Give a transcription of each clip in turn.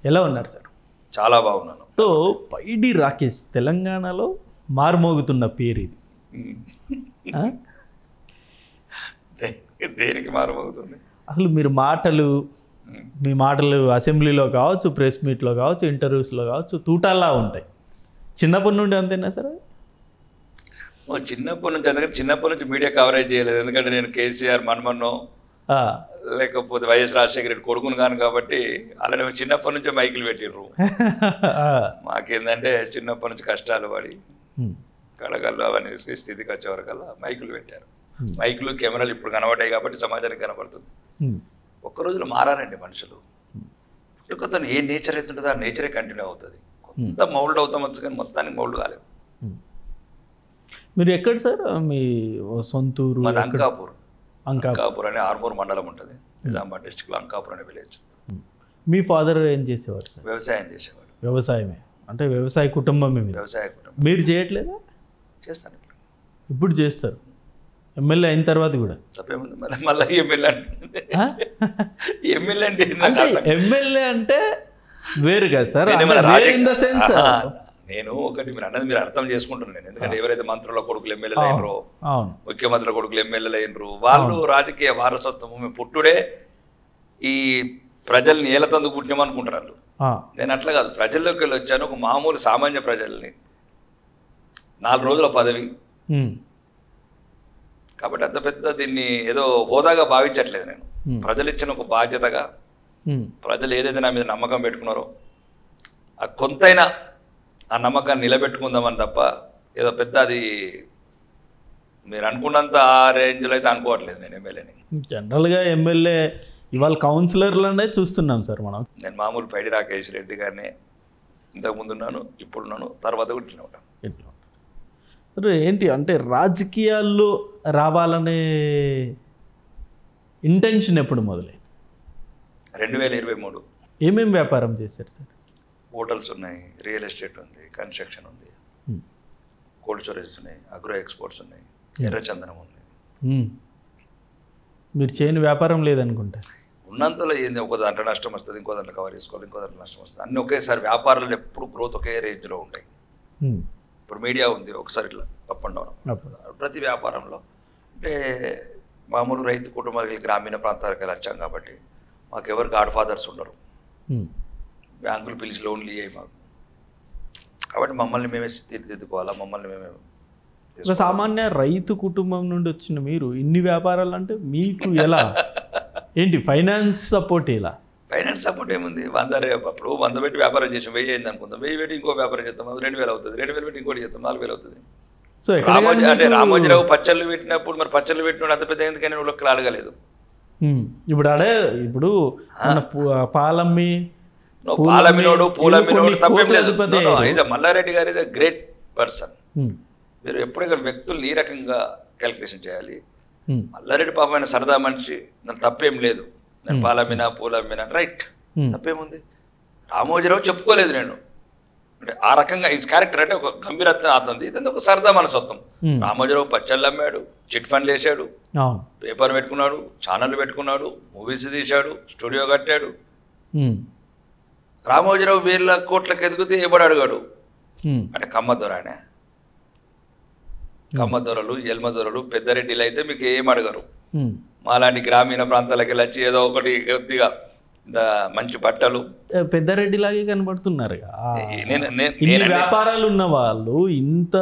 ఎలా ఉన్నారు సార్? చాలా బాగున్నాను. సో పైడి రాకేష్ తెలంగాణలో మారుమోగుతున్న పేరు ఇది. ఆ? దేనికి మారుమోగుతుంది? అసలు మీ మాటలు అసెంబ్లీలో కావచ్చు, ప్రెస్ మీట్లో కావచ్చు, ఇంటర్వ్యూస్లో కావచ్చు తూటాల్లా ఉంటాయి. చిన్నప్పటి నుండి అంతేనా సార్? చిన్నప్పటి నుంచి మీడియా కవరేజ్ చేయలేదు. ఎందుకంటే నేను కేసీఆర్ మన్మన్నో లేకపోతే వైఎస్ రాజశేఖర రెడ్డి కొడుకును కాను కాబట్టి అలానే చిన్నప్పటి నుంచే మైకులు పెట్టిర్రు. మాకేందంటే చిన్నప్పటి నుంచి కష్టాలు పడి కడగల్లో అవన్నీ స్థితికి వచ్చేవరకల్లా మైకులు పెట్టారు. మైకులు కెమెరాలు ఇప్పుడు కనబడ్డాయి కాబట్టి సమాజానికి కనబడుతుంది. ఒక్క రోజులో మారారండి మనుషులు. కొత్త ఏ నేచర్ అయితే ఉంటుందో ఆ నేచరే కంటిన్యూ అవుతుంది. కొంత మౌల్డ్ అవుతాం వచ్చు కానీ మొత్తానికి మౌల్డ్ కాలేము. మీరు ఎక్కడ సార్? మీ సొంతూరు? అంకాపూర్ అనే ఆర్మూర్ మండలం ఉంటుంది, నిజామాబాద్ డిస్ట్రిక్ట్లో. అంకాపూర్ అనే విలేజ్. మీ ఫాదర్ ఏం చేసేవారు సార్? వ్యవసాయం చేసేవాడు. వ్యవసాయమే అంటే వ్యవసాయ కుటుంబమే. వ్యవసాయ కుటుంబం. మీరు చేయట్లేదా? చేస్తాను. ఇప్పుడు చేస్తారు. ఎమ్మెల్యే అయిన తర్వాత కూడా తప్పేముంది? మళ్ళీ ఎమ్మెల్యే అంటే వేరు కదా సార్. నేను ఒకటి మీరు అన్నది మీరు అర్థం చేసుకుంటున్నాను. ఎందుకంటే ఎవరైతే మంత్రుల కొడుకులు ఎమ్మెల్యేలు అయినరో, ముఖ్యమంత్రుల కొడుకులు ఎమ్మెల్యేలు అయినరు, వాళ్ళు రాజకీయ వారసత్వము. మేము పుట్టుడే ఈ ప్రజల్ని ఏలతందుకు పుట్టినామనుకుంటారు వాళ్ళు. నేను అట్లా కాదు, ప్రజల్లోకి వెళ్ళి వచ్చాను. ఒక మామూలు సామాన్య ప్రజల్ని 4 రోజుల పదవి కాబట్టి అంత పెద్ద దీన్ని ఏదో హోదాగా భావించట్లేదు నేను. ప్రజలు ఇచ్చిన ఒక బాధ్యతగా, ప్రజలు ఏదైతే నా మీద నమ్మకం పెట్టుకున్నారో ఆ కొంతైనా ఆ నమ్మకాన్ని నిలబెట్టుకుందామని తప్ప ఏదో పెద్ద అది మీరు అనుకున్నంత ఆ రేంజ్లో అయితే అనుకోవట్లేదు నేను ఎమ్మెల్యేని. జనరల్గా ఎమ్మెల్యే ఇవాళ కౌన్సిలర్లనే చూస్తున్నాం సార్ మనం. నేను మామూలు పైడి రాకేష్ రెడ్డి గారిని ఇంతకుముందు ఉన్నాను, ఇప్పుడున్నాను, తర్వాత కూడా ఇట్లా ఉంటాను. ఏంటి అంటే రాజకీయాల్లో రావాలనే ఇంటెన్షన్ ఎప్పుడు మొదలైంది? 2023. ఏమేమి వ్యాపారం చేశారు సార్? హోటల్స్ ఉన్నాయి, రియల్ ఎస్టేట్ ఉంది, కన్స్ట్రక్షన్ ఉంది, కోల్డ్ స్టోరేజ్ ఉన్నాయి, అగ్రో ఎక్స్పోర్ట్స్ ఉన్నాయి, ఎర్రచందనం ఉంది. మీరు చేయని వ్యాపారం లేదనుకుంటా. ఉన్నంతలో ఏంది, ఒక దాంట్లో నష్టం వస్తుంది, ఇంకో దాంట్లో కవర్ చేసుకోవాలి, ఇంకో దాంట్లో నష్టం వస్తుంది. అన్నీ ఒకేసారి. వ్యాపారాలు ఎప్పుడు గ్రోత్ ఒకే రేంజ్లో ఉంటాయి. ఇప్పుడు మీడియా ఉంది, ఒకసారి ఇట్లా అప్ అండ్ డౌన్. ప్రతి వ్యాపారంలో అంటే మామూలు రైతు కుటుంబాలకి గ్రామీణ ప్రాంతాలకు వచ్చాం కాబట్టి మాకు ఎవరు గాడ్ ఫాదర్స్ ఉండరు. బ్యాంకులు పిలిచి లోన్లు ఇవ్వాలి మాకు. కాబట్టి మమ్మల్ని మేమే తీర్చిదిద్దుకోవాలా, మమ్మల్ని మేమే. సామాన్య రైతు కుటుంబం నుండి వచ్చిన మీరు ఇన్ని వ్యాపారాలు అంటే మీకు ఎలా ఏంటి ఫైనాన్స్ సపోర్ట్? ఎలా ఫైనాన్స్ సపోర్ట్ ఏముంది? అప్పుడు 100 పెట్టి వ్యాపారం చేసాం, 1000 అయింది అనుకుందాం, 1000 పెట్టి ఇంకో వ్యాపారం చేస్తాం, 2000 అవుతుంది, 2000 పెట్టి ఇంకోటి చేస్తాం, 4000 అవుతుంది. సో అంటే రామోజీరావు పచ్చళ్ళు పెట్టినప్పుడు మరి పచ్చళ్ళు పెట్టినప్పుడు అంత పెద్ద ఎందుకని ఊళ్ళకి అడగలేదు. ఇప్పుడు పాలమ్మి పాలమ్మినోడు పూలమ్మినోడు తప్పేం లేదు. మల్లారెడ్డి గారు ఇస్ అ గ్రేట్ పర్సన్. మీరు ఎప్పుడైనా వ్యక్తుల్ని ఈ రకంగా క్యాల్కులేషన్ చేయాలి. మల్లారెడ్డి పాపమైన సరదా మనిషి, దాని తప్పేం లేదు. నేను పాలమ్మినా పూలమ్మినా రైట్, తప్పేముంది? రామోజీరావు చెప్పుకోలేదు నేను అంటే ఆ రకంగా ఈ క్యారెక్టర్ అంటే ఒక గంభీరత్వం అతనిది, ఇదంతా ఒక సరదా మనసత్వం. రామోజీరావు పచ్చళ్ళు అమ్మాడు, చిట్ ఫండ్లు వేసాడు, పేపర్ పెట్టుకున్నాడు, ఛానళ్ళు పెట్టుకున్నాడు, మూవీస్ తీశాడు, స్టూడియో కట్టాడు. రామోజీరావు 1000 కోట్లకు ఎదిగితే ఏబడి అడిగాడు అంటే కమ్మదొరనే. కమ్మదొరలు, ఎల్మదొరలు, పెద్దరెడ్డిలు అయితే మీకు ఏం అడగరు. మాలాంటి గ్రామీణ ప్రాంతాలకు వెళ్ళి వచ్చి ఏదో ఒకటి కొద్దిగా మంచి బట్టలు. పెద్దరెడ్డి లాగే కనబడుతున్నారు. ఇన్ని వ్యాపారాలు ఉన్న వాళ్ళు, ఇంత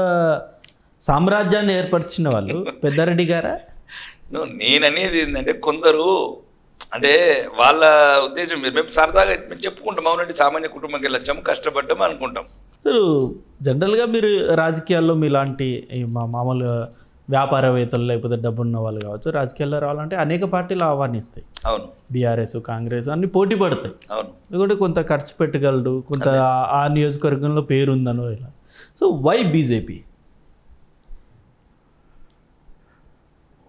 సామ్రాజ్యాన్ని ఏర్పరిచిన వాళ్ళు పెద్దరెడ్డి గారా? నేననేది ఏంటంటే కొందరు అంటే వాళ్ళ ఉద్దేశం మేము సరదాగా మేము చెప్పుకుంటాం, అవునండి సామాన్య కుటుంబంకి వెళ్ళొచ్చాము, కష్టపడ్డాము అనుకుంటాం. జనరల్గా మీరు రాజకీయాల్లో మీలాంటి మామూలు వ్యాపారవేత్తలు లేకపోతే డబ్బున్న వాళ్ళు కావచ్చు, రాజకీయాల్లో రావాలంటే అనేక పార్టీలు ఆహ్వానిస్తాయి. అవును, బీఆర్ఎస్, కాంగ్రెస్ అన్ని పోటీ పడతాయి. అవును, ఎందుకంటే కొంత ఖర్చు పెట్టగలడు, కొంత ఆ నియోజకవర్గంలో పేరుందనో ఇలా. So why BJP?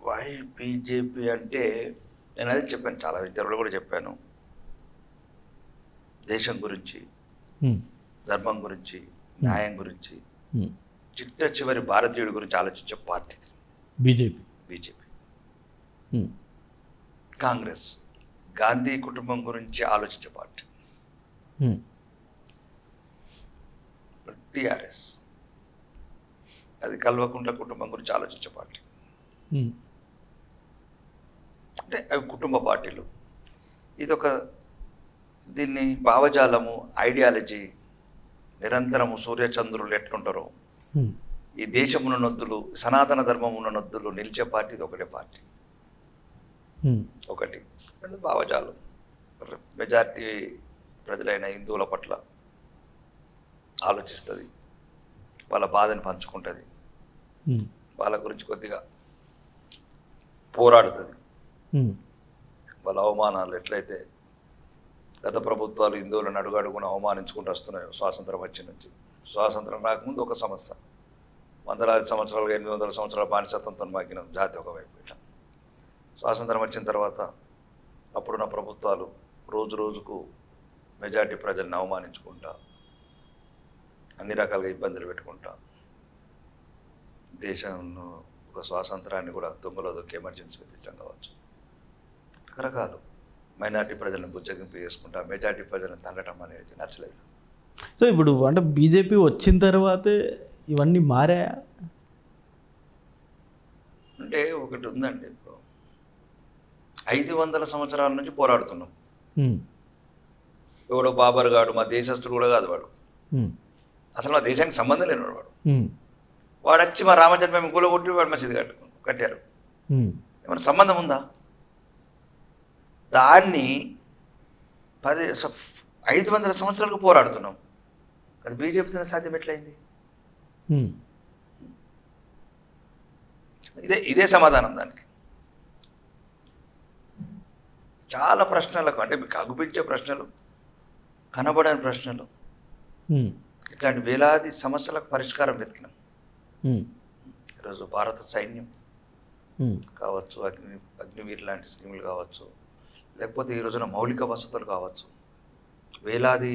Why BJP అంటే నేను అదే చెప్పాను, చాలా విద్యార్థులు కూడా చెప్పాను. దేశం గురించి, ధర్మం గురించి, న్యాయం గురించి, చిట్ట చివరి భారతీయుడి గురించి ఆలోచించే పార్టీ బీజేపీ. కాంగ్రెస్ గాంధీ కుటుంబం గురించి ఆలోచించే పార్టీ. టిఆర్ఎస్ అది కల్వకుంట్ల కుటుంబం గురించి ఆలోచించే పార్టీ. అంటే అవి కుటుంబ పార్టీలు. ఇదొక దీన్ని భావజాలము, ఐడియాలజీ, నిరంతరము సూర్యచంద్రులు ఎట్లుంటారో ఈ దేశం ఉన్న నొద్దులు, సనాతన ధర్మం ఉన్న నొద్దులు నిలిచే పార్టీ ఇది ఒకటే పార్టీ. ఒకటి భావజాలం, మెజారిటీ ప్రజలైన హిందువుల పట్ల ఆలోచిస్తుంది, వాళ్ళ బాధని పంచుకుంటుంది, వాళ్ళ గురించి కొద్దిగా పోరాడుతుంది. వాళ్ళ అవమానాలు ఎట్లయితే గత ప్రభుత్వాలు హిందువులను అడుగడుగున అవమానించుకుంటూ వస్తున్నాయో స్వాతంత్రం వచ్చి నుంచి, స్వాతంత్రం రాకముందు ఒక సమస్య, వందలాది సంవత్సరాలుగా 800 సంవత్సరాల బానిసత్వంతో మాగిన జాతి ఒకవైపు, ఇట్లా స్వాతంత్రం వచ్చిన తర్వాత అప్పుడున్న ప్రభుత్వాలు రోజు రోజుకు మెజార్టీ ప్రజల్ని అవమానించుకుంటా, అన్ని రకాలుగా ఇబ్బందులు పెట్టుకుంటా, దేశంలో ఒక స్వాతంత్రాన్ని కూడా దొంగలో దొక్కి ఎమర్జెన్సీ విధించడం కావచ్చు, రకరకాలు మైనార్టీ ప్రజలను బుజ్జగింపు చేసుకుంటా మెజార్టీ ప్రజలను తండటం అనేది నచ్చలేదు. సో ఇప్పుడు అంటే బీజేపీ వచ్చిన తర్వాతే ఇవన్నీ మారాయా? అంటే ఒకటి ఉందండి, ఇప్పుడు 500 సంవత్సరాల నుంచి పోరాడుతున్నాం. ఎవడో బాబర్ గాడు మా దేశస్తుడు కూడా కాదు వాడు, అసలు మా దేశానికి సంబంధం లేనివాడు వాడు. వాడు వచ్చి మా రామజన్మభూమి కూలగొట్టి వాడు మసీదు కట్టారు. ఏమైనా సంబంధం ఉందా? దాన్ని 500 సంవత్సరాలకు పోరాడుతున్నాం. అది బీజేపీతో సాధ్యం ఎట్లయింది? ఇదే సమాధానం దానికి. చాలా ప్రశ్నలకు, అంటే మీకు అగుపించే ప్రశ్నలు, కనబడని ప్రశ్నలు, ఇట్లాంటి వేలాది సమస్యలకు పరిష్కారం వెతికినాం. ఈరోజు భారత సైన్యం కావచ్చు, అగ్నివీర్ లాంటి స్కీములు కావచ్చు, లేకపోతే ఈ రోజున మౌలిక వసతులు కావచ్చు, వేలాది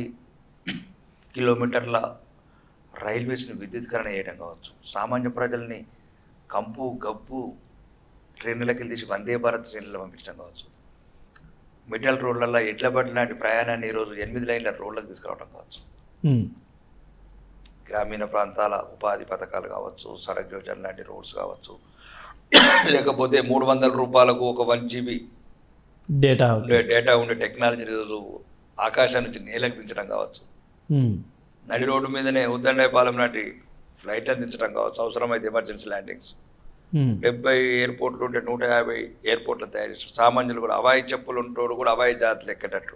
కిలోమీటర్ల రైల్వేస్ని విద్యుత్కరణ చేయడం కావచ్చు, సామాన్య ప్రజల్ని కంపు గబ్బు ట్రైన్లకి తీసి వందే భారత్ ట్రైన్లలో పంపించడం కావచ్చు, మిడల్ రోడ్లలో ఎడ్లబడి లాంటి ప్రయాణాన్ని ఈరోజు 8 లైన్ల రోడ్లకు తీసుకురావడం కావచ్చు, గ్రామీణ ప్రాంతాల ఉపాధి పథకాలు కావచ్చు, సడక్ యోజన లాంటి రోడ్స్ కావచ్చు, లేకపోతే 300 రూపాయలకు ఒక 1 GB డేటా ఉండే టెక్నాలజీ ఈరోజు ఆకాశం నుంచి నేలకు దించడం కావచ్చు, నడి రోడ్డు మీదనే ఉద్దండపాలెం లాంటి ఫ్లైట్ అందించడం కావచ్చు, అవసరమైతే ఎమర్జెన్సీ ల్యాండింగ్స్, 70 ఎయిర్పోర్ట్లు ఉంటే 150 ఎయిర్పోర్ట్లు తయారు చేస్తారు. సామాన్యులు కూడా అవాయి చెప్పులు ఉంటోడు కూడా అవాయి జాతులు ఎక్కేటట్టు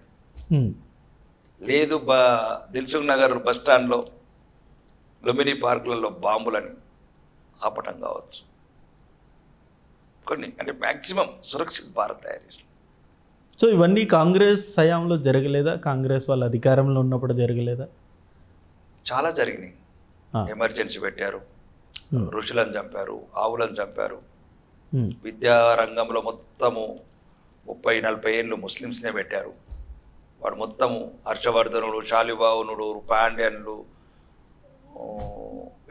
లేదు. దిల్సుఖ్ నగర్ బస్ స్టాండ్లో లుంబిని పార్కులలో బాంబులని ఆపటం కావచ్చు, కొన్ని అంటే మ్యాక్సిమం సురక్షిత భారత్ తయారు చేస్తారు. సో ఇవన్నీ కాంగ్రెస్ హయాంలో జరగలేదా? కాంగ్రెస్ వాళ్ళ అధికారంలో ఉన్నప్పుడు జరగలేదా? చాలా జరిగినాయి. ఎమర్జెన్సీ పెట్టారు, ఋషులను చంపారు, ఆవులను చంపారు, విద్యారంగంలో మొత్తము 30-40 ఏళ్ళు ముస్లిమ్స్నే పెట్టారు. వాడు మొత్తము హర్షవర్ధనుడు, శాలివాహనుడు, పాండ్యన్లు,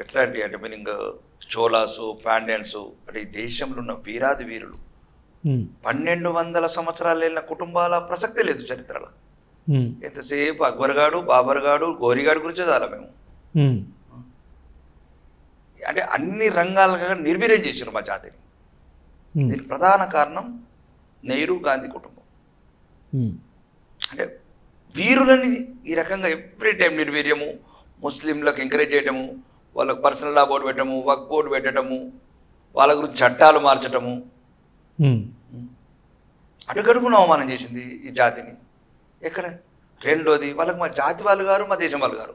ఎట్లాంటి అంటే మీనింగ్ చోలాసు, పాండ్యన్సు, అంటే ఈ దేశంలో ఉన్న వీరాది వీరులు 1200 సంవత్సరాలు వెళ్ళిన కుటుంబాల ప్రసక్తే లేదు చరిత్రలో. ఎంతసేపు అక్బర్ గాడు, బాబర్ గాడు, గోరిగాడు గురించే చాలా మేము. అంటే అన్ని రంగాలుగా నిర్వీర్యం చేశారు మా జాతిని. దీనికి ప్రధాన కారణం నెహ్రూ గాంధీ కుటుంబం. అంటే వీరులని ఈ రకంగా ఎవ్రీ టైం నిర్వీర్యము, ముస్లింలకు ఎంకరేజ్ చేయటము, వాళ్ళకు పర్సనల్ లా బోర్డు పెట్టడము, వక్ బోర్డు పెట్టడము, వాళ్ళ గురించి చట్టాలు మార్చటము, అడుగడుగున అవమానం చేసింది ఈ జాతిని. ఎక్కడ? రెండోది, వాళ్ళకి మా జాతి వాళ్ళు గారు, మా దేశం వాళ్ళు గారు.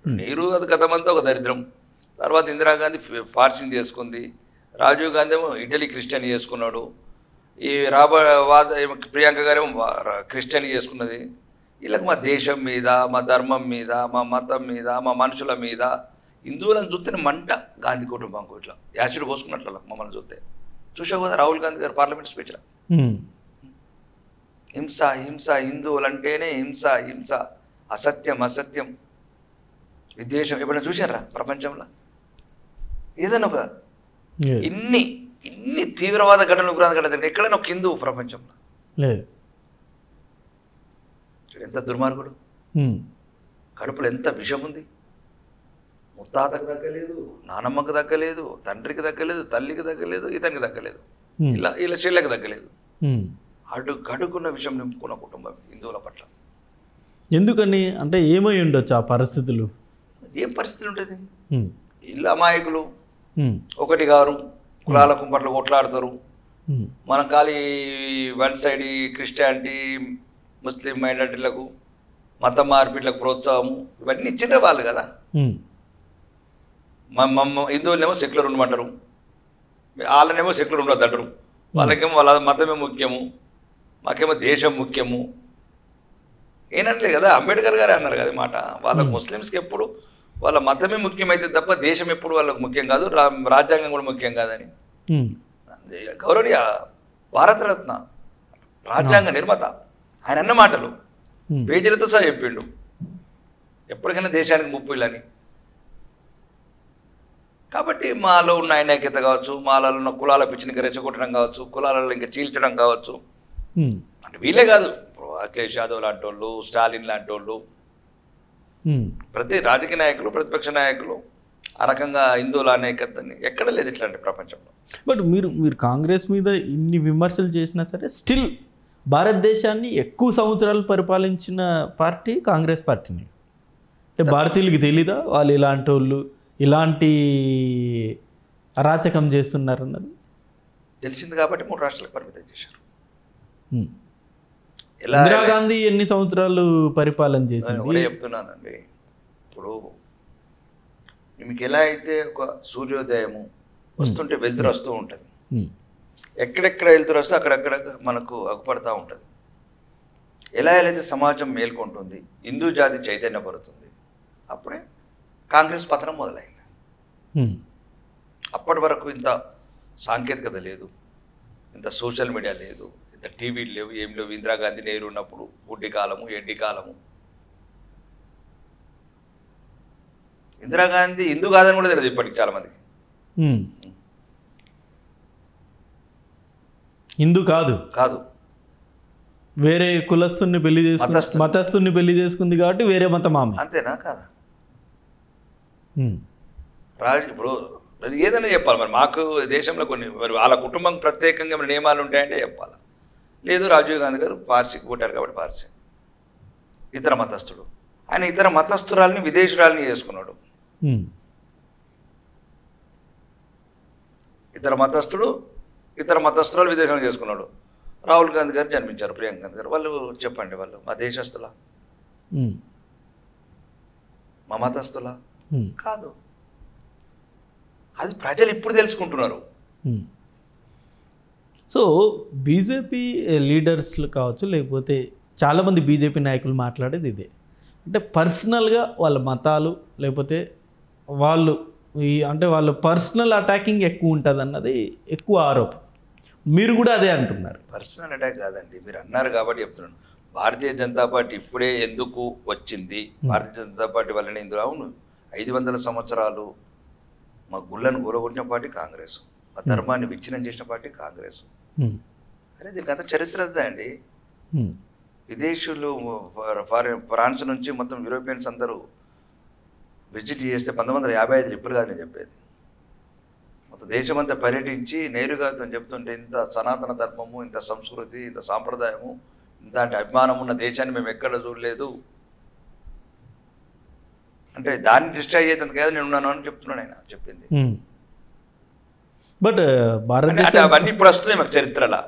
నెహ్రూ అది గతమంతా ఒక దరిద్రం, తర్వాత ఇందిరాగాంధీ పార్సింగ్ చేసుకుంది, రాజీవ్ గాంధీ ఏమో ఇటలీ క్రిస్టియన్ చేసుకున్నాడు, ఈ ప్రియాంక గారేమో క్రిస్టియన్ చేసుకున్నది. వీళ్ళకి మా దేశం మీద, మా ధర్మం మీద, మా మతం మీద, మా మనుషుల మీద, హిందువులను చూస్తే మంట. గాంధీ కుటుంబంకు ఇట్లా యాసిడ్ పోసుకున్నట్లు మమ్మల్ని చూస్తే. చూసావు కదా రాహుల్ గాంధీ గారు పార్లమెంట్ స్పీచ్లో, హింస హింస, హిందువులంటేనే హింస హింస, అసత్యం అసత్యం, విద్వేషం. ఎప్పుడైనా చూసారా ప్రపంచంలో ఏదైనా ఒక ఇన్ని తీవ్రవాద ఘటనలు ఉగ్రవాద ఘటనలు ఎక్కడైనా ఒక హిందువు ప్రపంచంలో లేదు? ఎంత దుర్మార్గుడు. కడుపులో ఎంత విషం ఉంది. ముత్తాతకు దక్కలేదు, నానమ్మకు దక్కలేదు, తండ్రికి దక్కలేదు, తల్లికి దక్కలేదు, ఇతనికి దక్కలేదు, ఇలా చెల్లెకి దక్కలేదు. అడుగున్న విషయం నింపుకున్న కుటుంబం హిందువుల పట్ల. ఎందుకని అంటే ఏమై ఉండొచ్చు ఆ పరిస్థితులు? ఏం పరిస్థితి ఉంటుంది? ఇల్లు అమాయకులు, ఒకటి గారు కులాల కుంపట్లు కొట్లాడతారు. మనం ఖాళీ వన్ సైడ్ క్రిస్టియానిటీ ముస్లిం మైనారిటీలకు మత మార్పిట్లకు ప్రోత్సాహము ఇవన్నీ ఇచ్చిన వాళ్ళు కదా. హిందువులనేమో సెక్యులర్ ఉండమంటారు, వాళ్ళనేమో సెక్యులర్ ఉండొద్దు అంటారు. వాళ్ళకేమో వాళ్ళ మతమే ముఖ్యము, మాకేమో దేశం ముఖ్యము. ఏనట్లే కదా, అంబేద్కర్ గారే అన్నారు కదా మాట. వాళ్ళ ముస్లిమ్స్కి ఎప్పుడు వాళ్ళ మతమే ముఖ్యమైతే తప్ప దేశం ఎప్పుడు వాళ్ళకు ముఖ్యం కాదు, రాజ్యాంగం కూడా ముఖ్యం కాదని. గౌరవనీయ భారతరత్న రాజ్యాంగ నిర్మాత ఆయన అన్న మాటలు పేజీలతో సహా చెప్పిండు, ఎప్పటికైనా దేశానికి ముప్పు ఇల్లని. కాబట్టి మాలో ఉన్న ఐక్యత కావచ్చు, మాలో ఉన్న కులాల పిచ్చిని రెచ్చగొట్టడం కావచ్చు, కులాలలో ఇంకా చీల్చడం కావచ్చు. అంటే వీళ్ళే కాదు, అఖిలేష్ యాదవ్ లాంటి వాళ్ళు, స్టాలిన్ లాంటి వాళ్ళు, ప్రతి రాజకీయ నాయకులు, ప్రతిపక్ష నాయకులు ఆ రకంగా హిందువుల అనేకతని ఎక్కడ లేదు ఇట్లాంటి ప్రపంచంలో. బట్ మీరు కాంగ్రెస్ మీద ఇన్ని విమర్శలు చేసినా సరే స్టిల్ భారతదేశాన్ని ఎక్కువ సంవత్సరాలు పరిపాలించిన పార్టీ కాంగ్రెస్ పార్టీని. అంటే భారతీయులకి తెలీదా వాళ్ళు ఇలాంటి వాళ్ళు ఇలాంటి అరాచకం చేస్తున్నారు అన్నది? తెలిసింది కాబట్టి 3 రాష్ట్రాలకు పరిమితం చేశారు. ఇందిరాగాంధీ ఎన్ని సంవత్సరాలు పరిపాలన చేసింది చెప్తున్నానండి. ఇప్పుడు మీకు ఎలా అయితే ఒక సూర్యోదయము వస్తుంటే వెలుతురు వస్తూ ఉంటుంది, ఎక్కడెక్కడ వెలుతురు వస్తే అక్కడెక్కడ మనకు అగుపడతా ఉంటుంది. ఎలా అయితే సమాజం మేల్కొంటుంది, హిందూ జాతి చైతన్యపడుతుంది, అప్పుడే కాంగ్రెస్ పతనం మొదలైంది. అప్పటి వరకు ఇంత సాంకేతికత లేదు, ఇంత సోషల్ మీడియా లేదు, ఇంత టీవీలు లేవు, ఏం లేవు. ఇందిరాగాంధీ నెహ్రూ ఉన్నప్పుడు గుడ్డి కాలము, ఎడ్డి కాలము. ఇందిరాగాంధీ హిందూ కాదని కూడా తెలియదు ఇప్పటికి చాలా మందికి. హిందూ కాదు, కాదు, వేరే కులస్తుని పెళ్లి చేసుకుంది, మతస్థుని పెళ్లి చేసుకుంది కాబట్టి వేరే మతం ఆమె. అంతేనా కాదా? ఇప్పుడు అది ఏదైనా చెప్పాలి మరి. మాకు దేశంలో కొన్ని మరి వాళ్ళ కుటుంబం ప్రత్యేకంగా నియమాలు ఉంటాయంటే చెప్పాలి. లేదు, రాజీవ్ గాంధీ గారు పార్సీకి పుట్టారు కాబట్టి పార్సీ, ఇతర మతస్థుడు. ఆయన ఇతర మతస్థురాలని విదేశీయురాలని చేసుకున్నాడు. ఇతర మతస్థుడు ఇతర మతస్థురాలు విదేశాలు చేసుకున్నాడు. రాహుల్ గాంధీ గారు జన్మించారు, ప్రియాంక గాంధీ గారు. వాళ్ళు చెప్పండి, వాళ్ళు మా దేశస్తులా, మా మతస్థులా? కాదు. అది ప్రజలు ఇప్పుడు తెలుసుకుంటున్నారు. సో బీజేపీ లీడర్స్లు కావచ్చు, లేకపోతే చాలామంది బీజేపీ నాయకులు మాట్లాడేది ఇదే. అంటే పర్సనల్గా వాళ్ళ మతాలు లేకపోతే వాళ్ళు అంటే వాళ్ళు పర్సనల్ అటాకింగ్ ఎక్కువ ఉంటుంది అన్నది ఎక్కువ ఆరోపణ. మీరు కూడా అదే అంటున్నారు. పర్సనల్ అటాక్ కాదండి, మీరు అన్నారు కాబట్టి చెప్తున్నాను. భారతీయ జనతా పార్టీ ఇప్పుడే ఎందుకు వచ్చింది, భారతీయ జనతా పార్టీ వల్లనే ఇందులో. అవును, 500 సంవత్సరాలు మా గుళ్ళను కూరగొట్టిన పార్టీ కాంగ్రెస్, మా ధర్మాన్ని విచ్ఛిన్నం చేసిన పార్టీ కాంగ్రెస్. అరే దీనికి అంత చరిత్ర అండి. విదేశీయులు ఫ్రాన్స్ నుంచి మొత్తం యూరోపియన్స్ అందరూ విజిట్ చేస్తే 1955 ఇప్పుడు కాదు నేను చెప్పేది. మొత్తం దేశమంతా పర్యటించి నేరుగా చెప్తుంటే ఇంత సనాతన ధర్మము, ఇంత సంస్కృతి, ఇంత సాంప్రదాయము, ఇంతటి అభిమానం ఉన్న దేశాన్ని మేము ఎక్కడ చూడలేదు అంటే దాన్ని డిస్ట్రాయ్ చేసేందుకు కదా నేను ఉన్నాను అని చెప్తున్నాను ఆయన చెప్పింది. బట్ అవన్నీ ఇప్పుడు వస్తున్నాయి మాకు చరిత్రలా.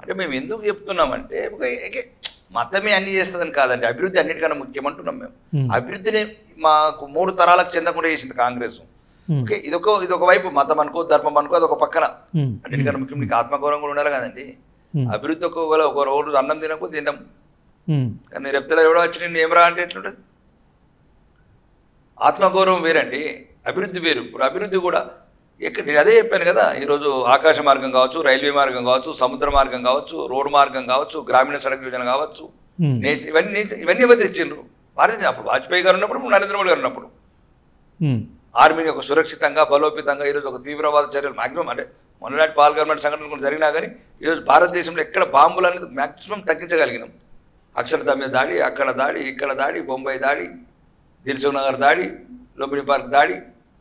అంటే మేము ఎందుకు చెప్తున్నామంటే మతమే అన్ని చేస్తుందని కాదండి, అభివృద్ధి అన్నిటికన్నా ముఖ్యమంటున్నాం మేము. అభివృద్ధిని మాకు 3 తరాలకు చెందకుండా చేసింది కాంగ్రెస్. ఓకే, ఇదొక వైపు మతం అనుకో, ధర్మం అనుకో, అదొక పక్కన. అన్నిటికన్నా ముఖ్యం నీకు ఆత్మగౌరవం కూడా ఉండాలి కదండి. అభివృద్ధి ఒక రోజు అన్నం తినకు తినడం, కానీ రేపుతల ఎవడో వచ్చి నేను ఏమరా అంటే ఎట్లుంటుంది? ఆత్మగౌరవం వేరండి, అభివృద్ధి వేరు. ఇప్పుడు అభివృద్ధి కూడా ఎక్కడ నేను అదే చెప్పాను కదా, ఈరోజు ఆకాశ మార్గం కావచ్చు, రైల్వే మార్గం కావచ్చు, సముద్ర మార్గం కావచ్చు, రోడ్డు మార్గం కావచ్చు, గ్రామీణ సడక్ యోజన కావచ్చు, ఇవన్నీ ఎవరు తెచ్చిండ్రు? భారతదేశం అప్పుడు వాజ్పేయి గారు ఉన్నప్పుడు, నరేంద్ర మోడీ గారు ఉన్నప్పుడు ఆర్మీని ఒక సురక్షితంగా బలోపేతంగా ఈరోజు ఒక తీవ్రవాద చర్యలు మ్యాక్సిమం అంటే మొన్నటి పాల్గొనమెంట్ సంఘటనలు కూడా జరిగినా కానీ ఈరోజు భారతదేశంలో ఎక్కడ బాంబులు అనేది మ్యాక్సిమం తగ్గించగలిగినాం. అక్షరత మీద దాడి, అక్కడ దాడి, ఇక్కడ దాడి, బొంబాయి దాడి, దిల్సుఖ్ నగర్ దాడి, లుంబిని పార్క్ దాడి,